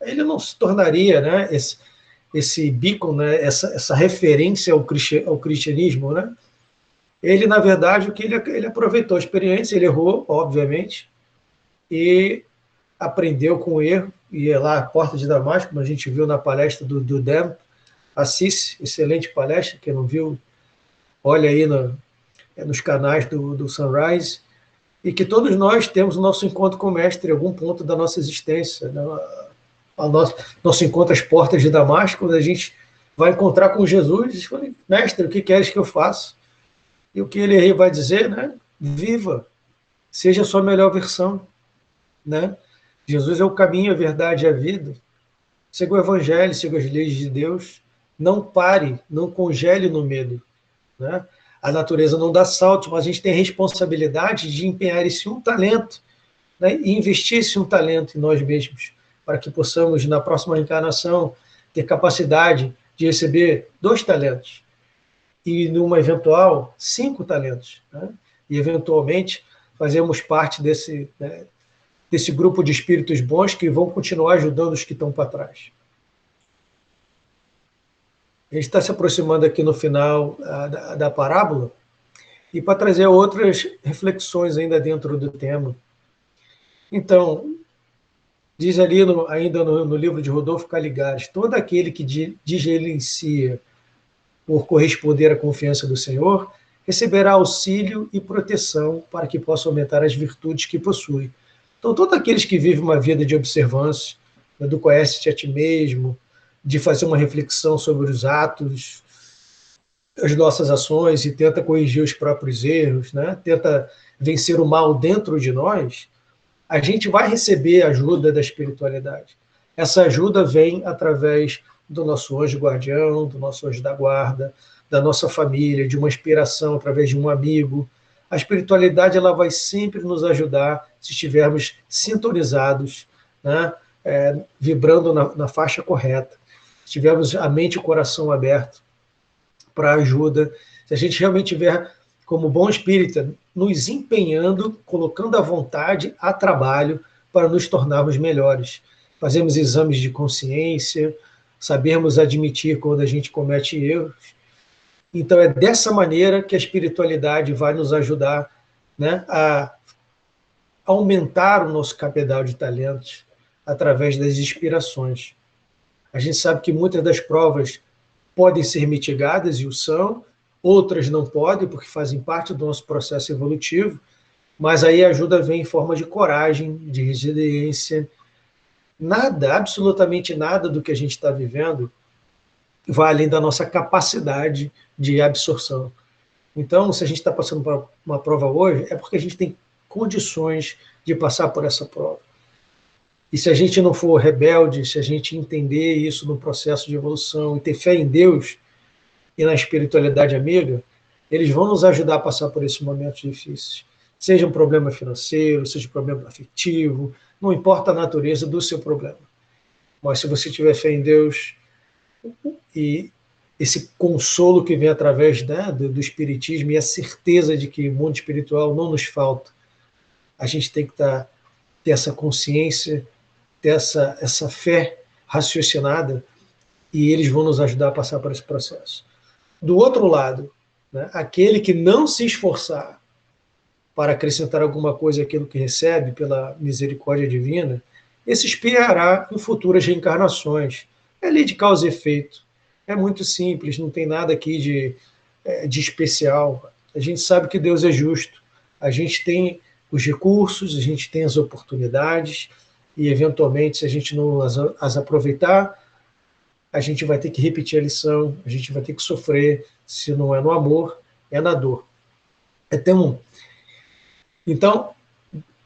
Ele não se tornaria, né, esse beacon, né, essa referência ao cristianismo. Né? Ele, na verdade, ele aproveitou a experiência, ele errou, obviamente, e aprendeu com o erro, e é lá a Porta de Damasco, como a gente viu na palestra do Dem Assis, excelente palestra, quem não viu, olha aí nos canais do Sunrise, e que todos nós temos o nosso encontro com o Mestre em algum ponto da nossa existência. Né? Nosso encontro às portas de Damasco, quando a gente vai encontrar com Jesus e fala, Mestre, o que queres que eu faça? E o que ele vai dizer? Né? Viva, seja a sua melhor versão. Né? Jesus é o caminho, a verdade e a vida. Siga o Evangelho, siga as leis de Deus. Não pare, não congele no medo. Né? A natureza não dá saltos, mas a gente tem a responsabilidade de empenhar esse um talento, né? E investir esse um talento em nós mesmos, para que possamos, na próxima reencarnação, ter capacidade de receber 2 talentos e, numa eventual, 5 talentos. Né? E, eventualmente, fazermos parte desse grupo de espíritos bons que vão continuar ajudando os que estão para trás. A gente está se aproximando aqui no final da parábola, e para trazer outras reflexões ainda dentro do tema. Então, diz ali ainda no livro de Rodolfo Caligares, todo aquele que diligencia por corresponder à confiança do Senhor, receberá auxílio e proteção para que possa aumentar as virtudes que possui. Então, todos aqueles que vivem uma vida de observância, do conhece-te a ti mesmo, de fazer uma reflexão sobre os atos, as nossas ações, e tenta corrigir os próprios erros, né? Tenta vencer o mal dentro de nós, a gente vai receber a ajuda da espiritualidade. Essa ajuda vem através do nosso anjo guardião, do nosso anjo da guarda, da nossa família, de uma inspiração através de um amigo. A espiritualidade ela vai sempre nos ajudar se estivermos sintonizados, né? Vibrando na faixa correta. Se tivermos a mente e o coração aberto para ajuda, se a gente realmente tiver como bom espírita, nos empenhando, colocando a vontade a trabalho para nos tornarmos melhores. Fazemos exames de consciência, sabermos admitir quando a gente comete erros. Então, é dessa maneira que a espiritualidade vai nos ajudar, né, a aumentar o nosso cabedal de talentos através das inspirações. A gente sabe que muitas das provas podem ser mitigadas, e o são, outras não podem, porque fazem parte do nosso processo evolutivo, mas aí a ajuda vem em forma de coragem, de resiliência. Nada, absolutamente nada do que a gente está vivendo vai além da nossa capacidade de absorção. Então, se a gente está passando por uma prova hoje, é porque a gente tem condições de passar por essa prova. E se a gente não for rebelde, se a gente entender isso no processo de evolução e ter fé em Deus e na espiritualidade amiga, eles vão nos ajudar a passar por esses momentos difíceis. Seja um problema financeiro, seja um problema afetivo, não importa a natureza do seu problema. Mas se você tiver fé em Deus e esse consolo que vem através, né, do Espiritismo e a certeza de que o mundo espiritual não nos falta, a gente tem que ter essa consciência, ter essa fé raciocinada, e eles vão nos ajudar a passar por esse processo. Do outro lado, né, aquele que não se esforçar para acrescentar alguma coisa àquilo que recebe pela misericórdia divina, esse espiará em futuras reencarnações. É lei de causa e efeito. É muito simples, não tem nada aqui de especial. A gente sabe que Deus é justo. A gente tem os recursos, a gente tem as oportunidades, e, eventualmente, se a gente não as aproveitar, a gente vai ter que repetir a lição, a gente vai ter que sofrer, se não é no amor, é na dor. Então,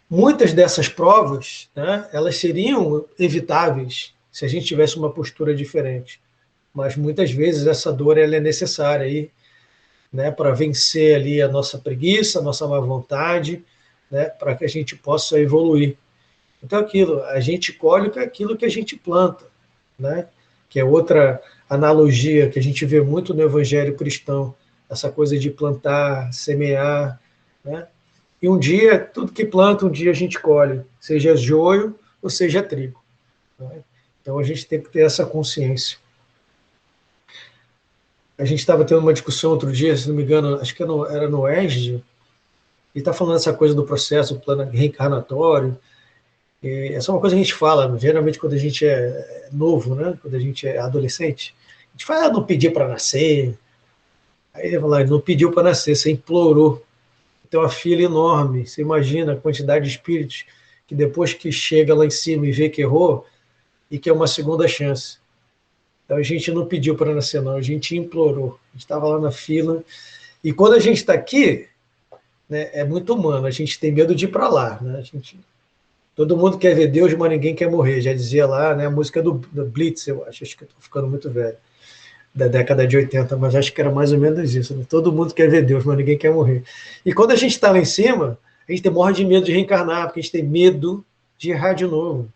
muitas dessas provas, né, elas seriam evitáveis se a gente tivesse uma postura diferente. Mas, muitas vezes, essa dor ela é necessária aí, né, para vencer ali a nossa preguiça, a nossa má vontade, né, para que a gente possa evoluir. Então, a gente colhe aquilo que a gente planta, né? Que é outra analogia que a gente vê muito no Evangelho cristão, essa coisa de plantar, semear, né? E um dia, tudo que planta, um dia a gente colhe, seja joio ou seja trigo, né? Então, a gente tem que ter essa consciência. A gente estava tendo uma discussão outro dia, se não me engano, acho que era no ESG, e está falando essa coisa do processo, do plano reencarnatório. E essa é uma coisa que a gente fala, geralmente, quando a gente é novo, né? Quando a gente é adolescente. A gente fala, não pediu para nascer. Aí ele fala, não pediu para nascer, você implorou. Tem uma fila enorme. Você imagina a quantidade de espíritos que depois que chega lá em cima e vê que errou, e que é uma segunda chance. Então a gente não pediu para nascer, não, a gente implorou. A gente estava lá na fila. E quando a gente está aqui, né, é muito humano, a gente tem medo de ir para lá, né? Todo mundo quer ver Deus, mas ninguém quer morrer. Já dizia lá, né, a música do Blitz, eu acho que estou ficando muito velho, da década de 80, mas acho que era mais ou menos isso. Né? Todo mundo quer ver Deus, mas ninguém quer morrer. E quando a gente está lá em cima, a gente morre de medo de reencarnar, porque a gente tem medo de errar de novo.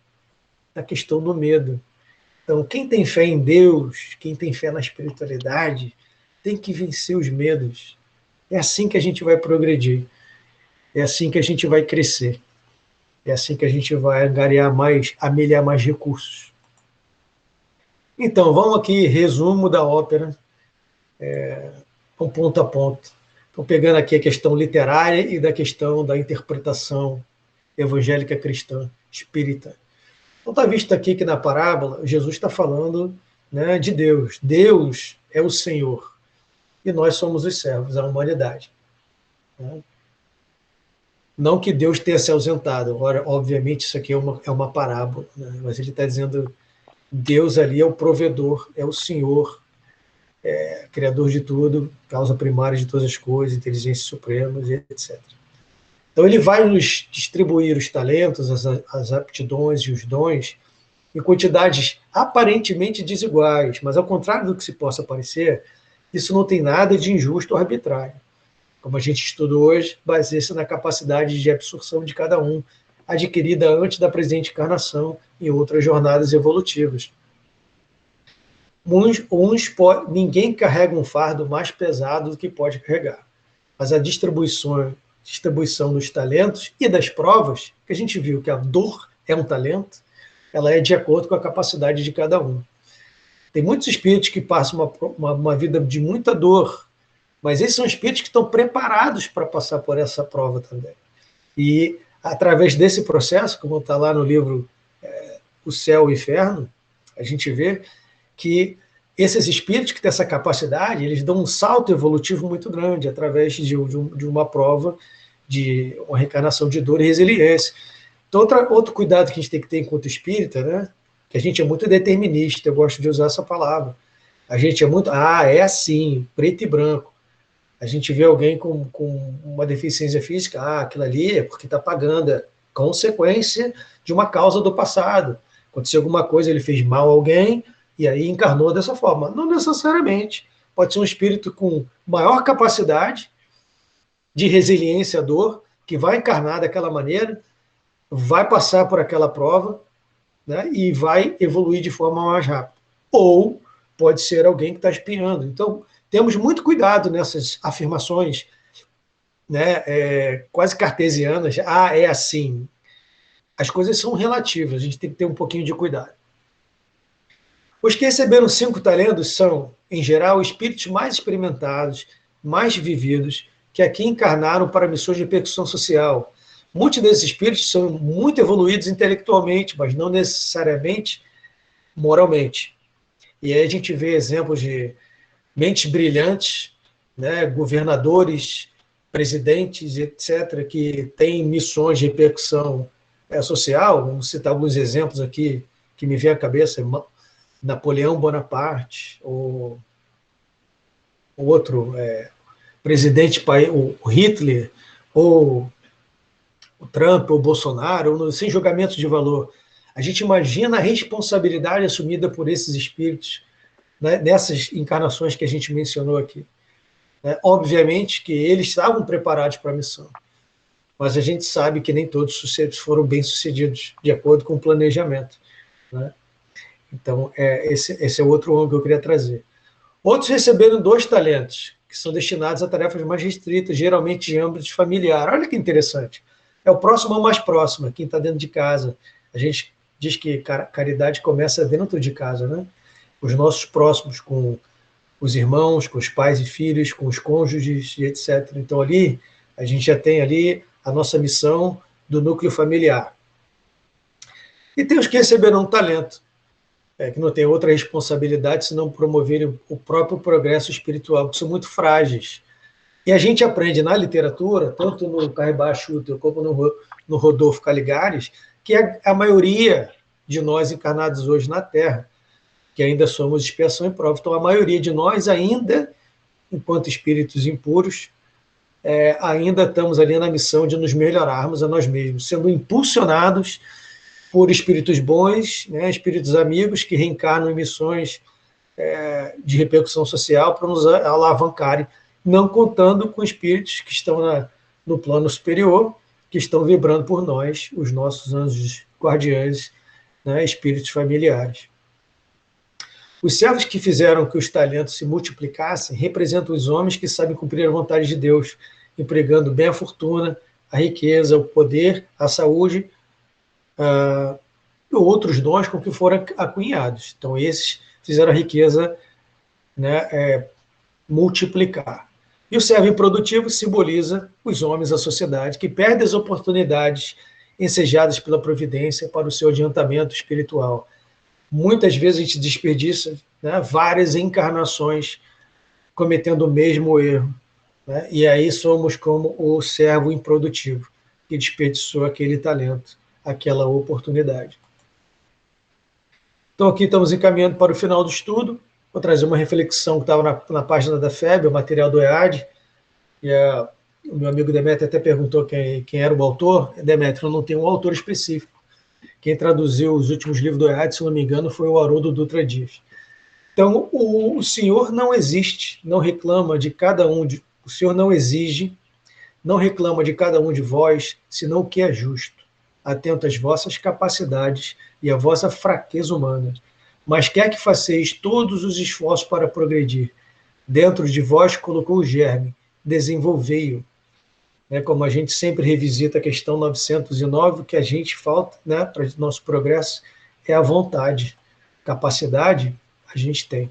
A questão do medo. Então, quem tem fé em Deus, quem tem fé na espiritualidade, tem que vencer os medos. É assim que a gente vai progredir. É assim que a gente vai crescer. É assim que a gente vai amelhar mais recursos. Então, vamos aqui, resumo da ópera, um ponto a ponto. Estou pegando aqui a questão literária e da questão da interpretação evangélica cristã, espírita. Então, está visto aqui que na parábola, Jesus está falando, né, de Deus. Deus é o Senhor, e nós somos os servos, a humanidade. Né? Não que Deus tenha se ausentado, agora, obviamente, isso aqui é uma parábola, né? Mas ele está dizendo Deus ali é o provedor, é o Senhor, criador de tudo, causa primária de todas as coisas, inteligência suprema, etc. Então ele vai nos distribuir os talentos, as aptidões e os dons em quantidades aparentemente desiguais, mas ao contrário do que se possa parecer, isso não tem nada de injusto ou arbitrário. Como a gente estudou hoje, baseia-se na capacidade de absorção de cada um, adquirida antes da presente encarnação em outras jornadas evolutivas. Ninguém carrega um fardo mais pesado do que pode carregar, mas a distribuição distribuição dos talentos e das provas, que a gente viu que a dor é um talento, ela é de acordo com a capacidade de cada um. Tem muitos espíritos que passam uma vida de muita dor, mas esses são espíritos que estão preparados para passar por essa prova também. E, através desse processo, como está lá no livro O Céu e o Inferno, a gente vê que esses espíritos que têm essa capacidade, eles dão um salto evolutivo muito grande através de uma prova, de uma reencarnação de dor e resiliência. Então, outro cuidado que a gente tem que ter enquanto espírita, né? Que a gente é muito determinista, eu gosto de usar essa palavra. A gente é muito, é assim, preto e branco. A gente vê alguém com uma deficiência física, aquilo ali é porque está pagando, é consequência de uma causa do passado. Aconteceu alguma coisa, ele fez mal a alguém, e aí encarnou dessa forma. Não necessariamente. Pode ser um espírito com maior capacidade de resiliência à dor, que vai encarnar daquela maneira, vai passar por aquela prova, né, e vai evoluir de forma mais rápida. Ou pode ser alguém que está espiando. Então, temos muito cuidado nessas afirmações, né, quase cartesianas. É assim. As coisas são relativas, a gente tem que ter um pouquinho de cuidado. Os que receberam 5 talentos são, em geral, espíritos mais experimentados, mais vividos, que aqui encarnaram para missões de repercussão social. Muitos desses espíritos são muito evoluídos intelectualmente, mas não necessariamente moralmente. E aí a gente vê exemplos de mentes brilhantes, né, governadores, presidentes, etc., que têm missões de repercussão social. Vamos citar alguns exemplos aqui que me vem à cabeça: Napoleão Bonaparte, ou outro presidente, o Hitler, ou o Trump, ou o Bolsonaro, sem julgamento de valor. A gente imagina a responsabilidade assumida por esses espíritos, né, nessas encarnações que a gente mencionou aqui. Obviamente que eles estavam preparados para a missão, mas a gente sabe que nem todos os foram bem-sucedidos, de acordo com o planejamento, né? Então, esse é outro ângulo que eu queria trazer. Outros receberam 2 talentos, que são destinados a tarefas mais restritas, geralmente de âmbito familiar. Olha que interessante. É o próximo ao mais próximo, quem está dentro de casa. A gente diz que caridade começa dentro de casa, né? Os nossos próximos, com os irmãos, com os pais e filhos, com os cônjuges, e etc. Então, ali, a gente já tem ali a nossa missão do núcleo familiar. E tem os que receberam um talento, que não tem outra responsabilidade senão promoverem o próprio progresso espiritual, que são muito frágeis. E a gente aprende na literatura, tanto no Caribá Schutter como no Rodolfo Caligares, que a maioria de nós encarnados hoje na Terra, que ainda somos expiação e prova, então a maioria de nós ainda, enquanto espíritos impuros, ainda estamos ali na missão de nos melhorarmos a nós mesmos, sendo impulsionados por espíritos bons, né, espíritos amigos que reencarnam em missões de repercussão social para nos alavancarem, não contando com espíritos que estão no plano superior, que estão vibrando por nós, os nossos anjos guardiães, né, espíritos familiares. Os servos que fizeram que os talentos se multiplicassem representam os homens que sabem cumprir a vontade de Deus, empregando bem a fortuna, a riqueza, o poder, a saúde, e outros dons com que foram acunhados. Então, esses fizeram a riqueza, né, multiplicar. E o servo improdutivo simboliza os homens da sociedade que perdem as oportunidades ensejadas pela providência para o seu adiantamento espiritual. Muitas vezes a gente desperdiça, né, várias encarnações cometendo o mesmo erro, né? E aí somos como o servo improdutivo, que desperdiçou aquele talento, aquela oportunidade. Então, aqui estamos encaminhando para o final do estudo. Vou trazer uma reflexão que estava na página da FEB, o material do EAD. E o meu amigo Demetrio até perguntou quem era o autor. Demetrio, não tem um autor específico. Quem traduziu os últimos livros do EAD, se não me engano, foi o Haroldo Dutra Dias. Então, o Senhor não existe, não reclama de cada um, o Senhor não exige, não reclama de cada um de vós, senão o que é justo, atento às vossas capacidades e à vossa fraqueza humana, mas quer que faceis todos os esforços para progredir. Dentro de vós colocou o germe, desenvolvei-o. né, como a gente sempre revisita a questão 909, o que a gente falta, né, para o nosso progresso é a vontade. Capacidade a gente tem.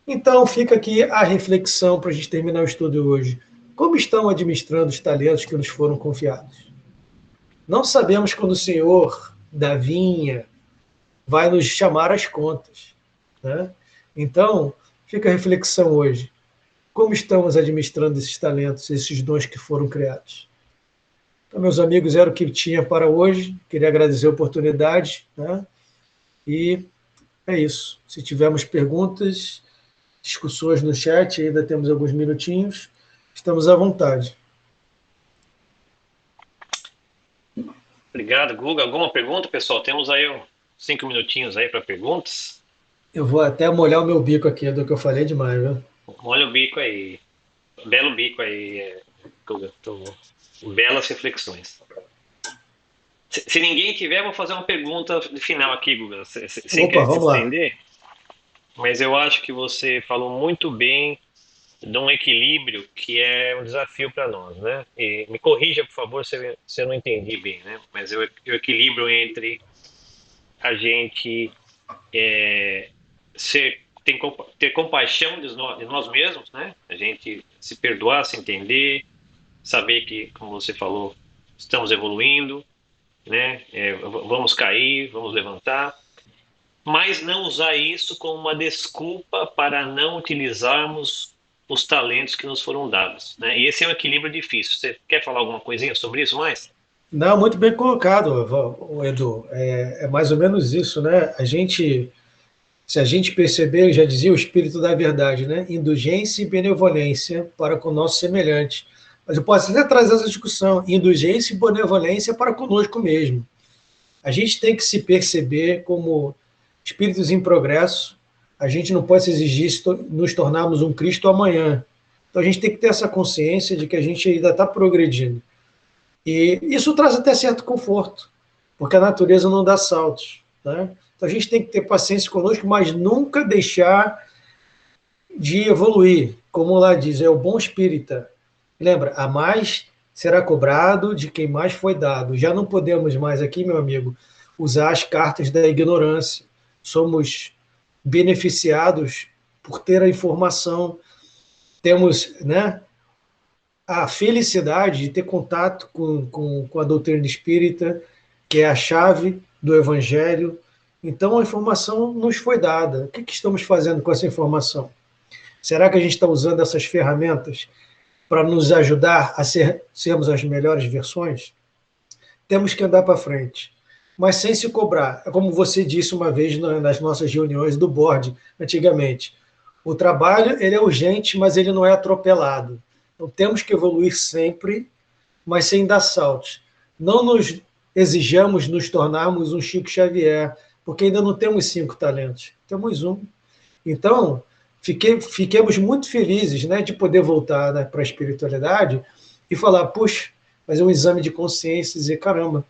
Então, fica aqui a reflexão para a gente terminar o estudo hoje. Como estão administrando os talentos que nos foram confiados? Não sabemos quando o Senhor da vinha vai nos chamar às contas, né? Então, fica a reflexão hoje. Como estamos administrando esses talentos, esses dons que foram criados? Então, meus amigos, era o que tinha para hoje. Queria agradecer a oportunidade, né? E é isso. Se tivermos perguntas, discussões no chat, ainda temos alguns minutinhos, estamos à vontade. Obrigado, Guga. Alguma pergunta, pessoal? Temos aí 5 minutinhos aí para perguntas. Eu vou até molhar o meu bico aqui do que eu falei demais, viu? Molha o bico aí. Belo bico aí, Guga. Belas reflexões. Se ninguém tiver, vou fazer uma pergunta final aqui, Guga, sem Opa, querer te vamos lá. estender. Mas eu acho que você falou muito bem de um equilíbrio que é um desafio para nós, né? E me corrija, por favor, se eu não entendi bem, né? Mas o equilíbrio entre a gente ter compaixão de nós mesmos, né? A gente se perdoar, se entender, saber que, como você falou, estamos evoluindo, né? Vamos cair, vamos levantar, mas não usar isso como uma desculpa para não utilizarmos os talentos que nos foram dados, né? E esse é um equilíbrio difícil. Você quer falar alguma coisinha sobre isso mais? Não, muito bem colocado, Edu. É mais ou menos isso, né? Se a gente perceber, já dizia o Espírito da Verdade, né? Indulgência e benevolência para com o nosso semelhante. Mas eu posso até trazer essa discussão: indulgência e benevolência para conosco mesmo. A gente tem que se perceber como espíritos em progresso. A gente não pode se exigir nos tornarmos um Cristo amanhã. Então a gente tem que ter essa consciência de que a gente ainda está progredindo. E isso traz até certo conforto, porque a natureza não dá saltos, né? Então a gente tem que ter paciência conosco, mas nunca deixar de evoluir. Como lá diz, é o bom espírita. Lembra, a mais será cobrado de quem mais foi dado. Já não podemos mais aqui, meu amigo, usar as cartas da ignorância. Somos beneficiados por ter a informação, temos, né, a felicidade de ter contato com a doutrina espírita, que é a chave do evangelho. Então, a informação nos foi dada. O que estamos fazendo com essa informação? Será que a gente está usando essas ferramentas para nos ajudar a sermos as melhores versões? Temos que andar para frente, mas sem se cobrar. É como você disse uma vez nas nossas reuniões do board, antigamente. O trabalho ele é urgente, mas ele não é atropelado. Então, temos que evoluir sempre, mas sem dar saltos. Não nos exijamos nos tornarmos um Chico Xavier, porque ainda não temos 5 talentos, temos um. Então, fiquemos muito felizes, né, de poder voltar, né, para a espiritualidade e falar, puxa, fazer um exame de consciência e dizer, caramba,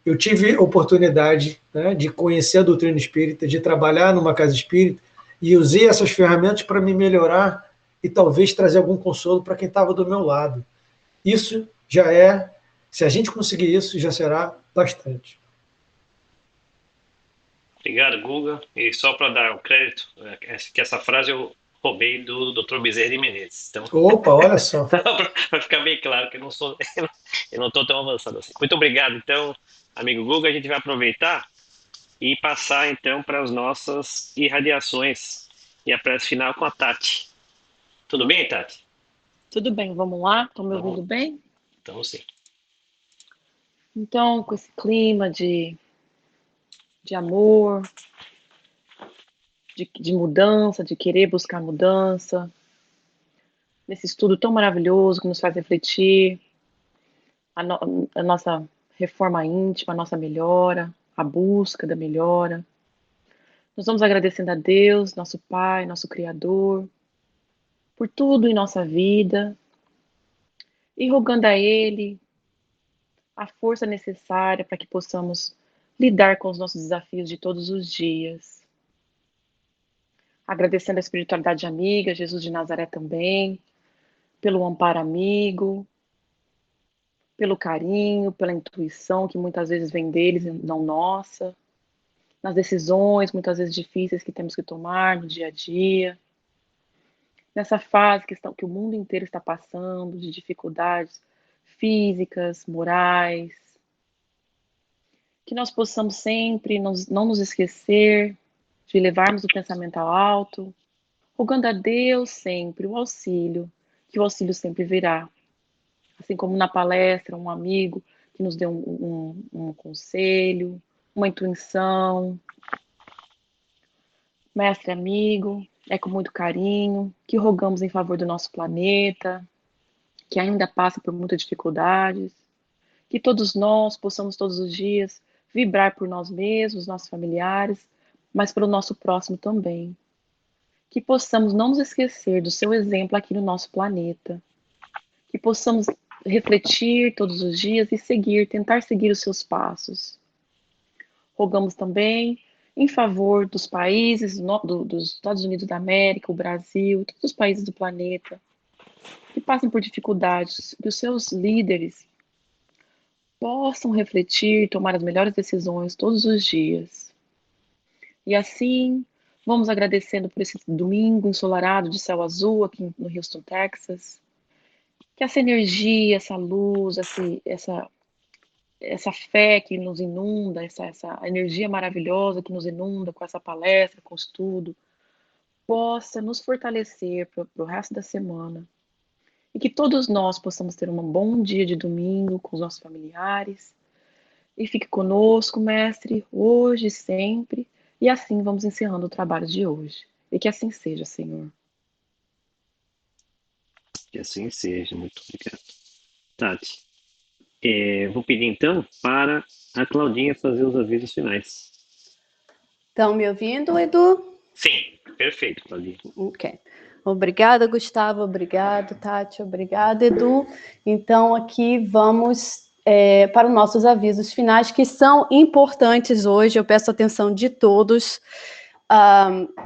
eu tive oportunidade, né, de conhecer a doutrina espírita, de trabalhar numa casa espírita, e usei essas ferramentas para me melhorar e talvez trazer algum consolo para quem estava do meu lado. Isso já é, se a gente conseguir isso, já será bastante. Obrigado, Guga. E só para dar o crédito, que essa frase eu roubei do Dr. Bezerra de Menezes. Então, Opa, olha só. para ficar bem claro que eu não estou tão avançado assim. Muito obrigado, então, amigo Guga. A gente vai aproveitar e passar então para as nossas irradiações e a prece final com a Tati. Tudo bem, Tati? Tudo bem, vamos lá? Estão me Vamos. ouvindo bem? Então, sim. Então, com esse clima de amor, de mudança, de querer buscar mudança, nesse estudo tão maravilhoso que nos faz refletir a nossa reforma íntima, a nossa melhora, a busca da melhora. Nós vamos agradecendo a Deus, nosso Pai, nosso Criador, por tudo em nossa vida e rogando a Ele a força necessária para que possamos lidar com os nossos desafios de todos os dias. Agradecendo a espiritualidade amiga, Jesus de Nazaré também, pelo amparo amigo, pelo carinho, pela intuição que muitas vezes vem deles e não nossa, nas decisões muitas vezes difíceis que temos que tomar no dia a dia, nessa fase que o mundo inteiro está passando, de dificuldades físicas, morais, que nós possamos sempre não nos esquecer de levarmos o pensamento ao alto, rogando a Deus sempre o auxílio, que o auxílio sempre virá. Assim como na palestra, um amigo que nos deu um conselho, uma intuição. Mestre amigo, é com muito carinho que rogamos em favor do nosso planeta, que ainda passa por muitas dificuldades, que todos nós possamos todos os dias vibrar por nós mesmos, nossos familiares, mas pelo nosso próximo também. Que possamos não nos esquecer do seu exemplo aqui no nosso planeta. Que possamos refletir todos os dias e tentar seguir os seus passos. Rogamos também em favor dos países, dos Estados Unidos da América, o Brasil, todos os países do planeta, que passam por dificuldades, que os seus líderes possam refletir, tomar as melhores decisões todos os dias. E assim, vamos agradecendo por esse domingo ensolarado de céu azul aqui no Houston, Texas. Que essa energia, essa luz, essa fé que nos inunda, essa energia maravilhosa que nos inunda com essa palestra, com o estudo, possa nos fortalecer para o resto da semana. E que todos nós possamos ter um bom dia de domingo com os nossos familiares. E fique conosco, mestre, hoje e sempre. E assim vamos encerrando o trabalho de hoje. E que assim seja, Senhor. Que assim seja. Muito obrigado. Tati, vou pedir então para a Claudinha fazer os avisos finais. Estão me ouvindo, Edu? Sim, perfeito, Claudinha. Ok. Obrigada, Gustavo. Obrigado, Tati. Obrigada, Edu. Então, aqui vamos para os nossos avisos finais, que são importantes hoje. Eu peço a atenção de todos.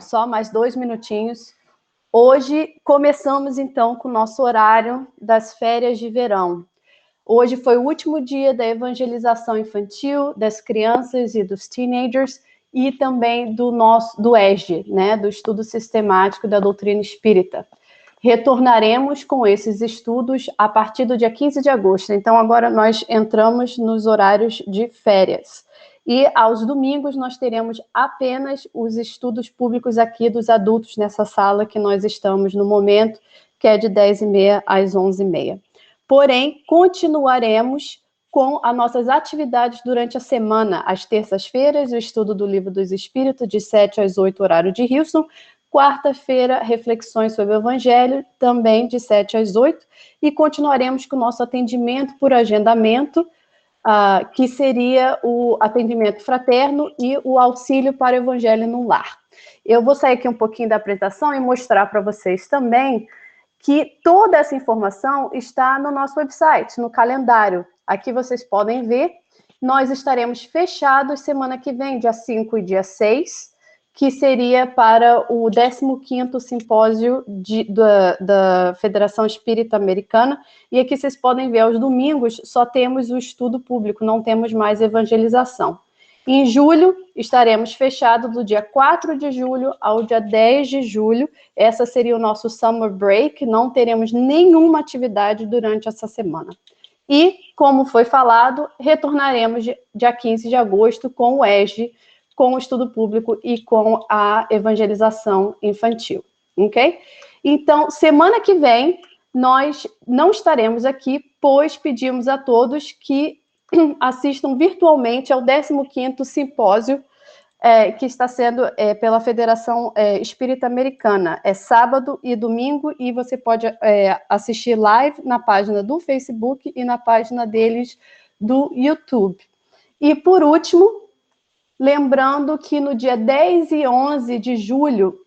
Só mais 2 minutinhos. Hoje, começamos, então, com o nosso horário das férias de verão. Hoje foi o último dia da evangelização infantil, das crianças e dos teenagers, e também do ESG, né, do Estudo Sistemático da Doutrina Espírita. Retornaremos com esses estudos a partir do dia 15 de agosto. Então, agora nós entramos nos horários de férias. E aos domingos nós teremos apenas os estudos públicos aqui dos adultos nessa sala que nós estamos no momento, que é de 10h30 às 11h30. Porém, continuaremos com as nossas atividades durante a semana. Às terças-feiras, o estudo do Livro dos Espíritos, de 7 às 8, horário de Houston. Quarta-feira, reflexões sobre o Evangelho, também de 7 às 8. E continuaremos com o nosso atendimento por agendamento, que seria o atendimento fraterno e o auxílio para o Evangelho no lar. Eu vou sair aqui um pouquinho da apresentação e mostrar para vocês também que toda essa informação está no nosso website, no calendário. Aqui vocês podem ver, nós estaremos fechados semana que vem, dia 5 e dia 6, que seria para o 15º simpósio da Federação Espírita Americana. E aqui vocês podem ver, aos domingos só temos o estudo público, não temos mais evangelização. Em julho, estaremos fechados do dia 4 de julho ao dia 10 de julho. Essa seria o nosso summer break, não teremos nenhuma atividade durante essa semana. E, como foi falado, retornaremos dia 15 de agosto com o ESG, com o estudo público e com a evangelização infantil, ok? Então, semana que vem, nós não estaremos aqui, pois pedimos a todos que assistam virtualmente ao 15º simpósio que está sendo pela Federação Espírita Americana. É sábado e domingo, e você pode assistir live na página do Facebook e na página deles do YouTube. E, por último, lembrando que no dia 10 e 11 de julho,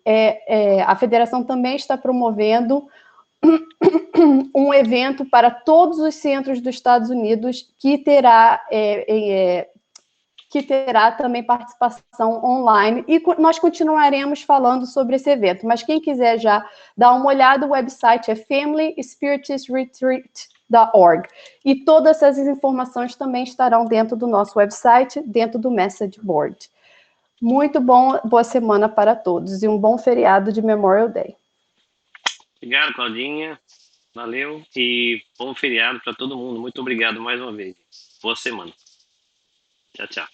a Federação também está promovendo um evento para todos os centros dos Estados Unidos que terá também participação online, e nós continuaremos falando sobre esse evento, mas quem quiser já dar uma olhada, o website é familyspiritistretreat.com. www.messageboard.org. E todas essas informações também estarão dentro do nosso website, dentro do Message Board. Muito bom, boa semana para todos e um bom feriado de Memorial Day. Obrigado, Claudinha. Valeu e bom feriado para todo mundo. Muito obrigado mais uma vez. Boa semana. Tchau, tchau.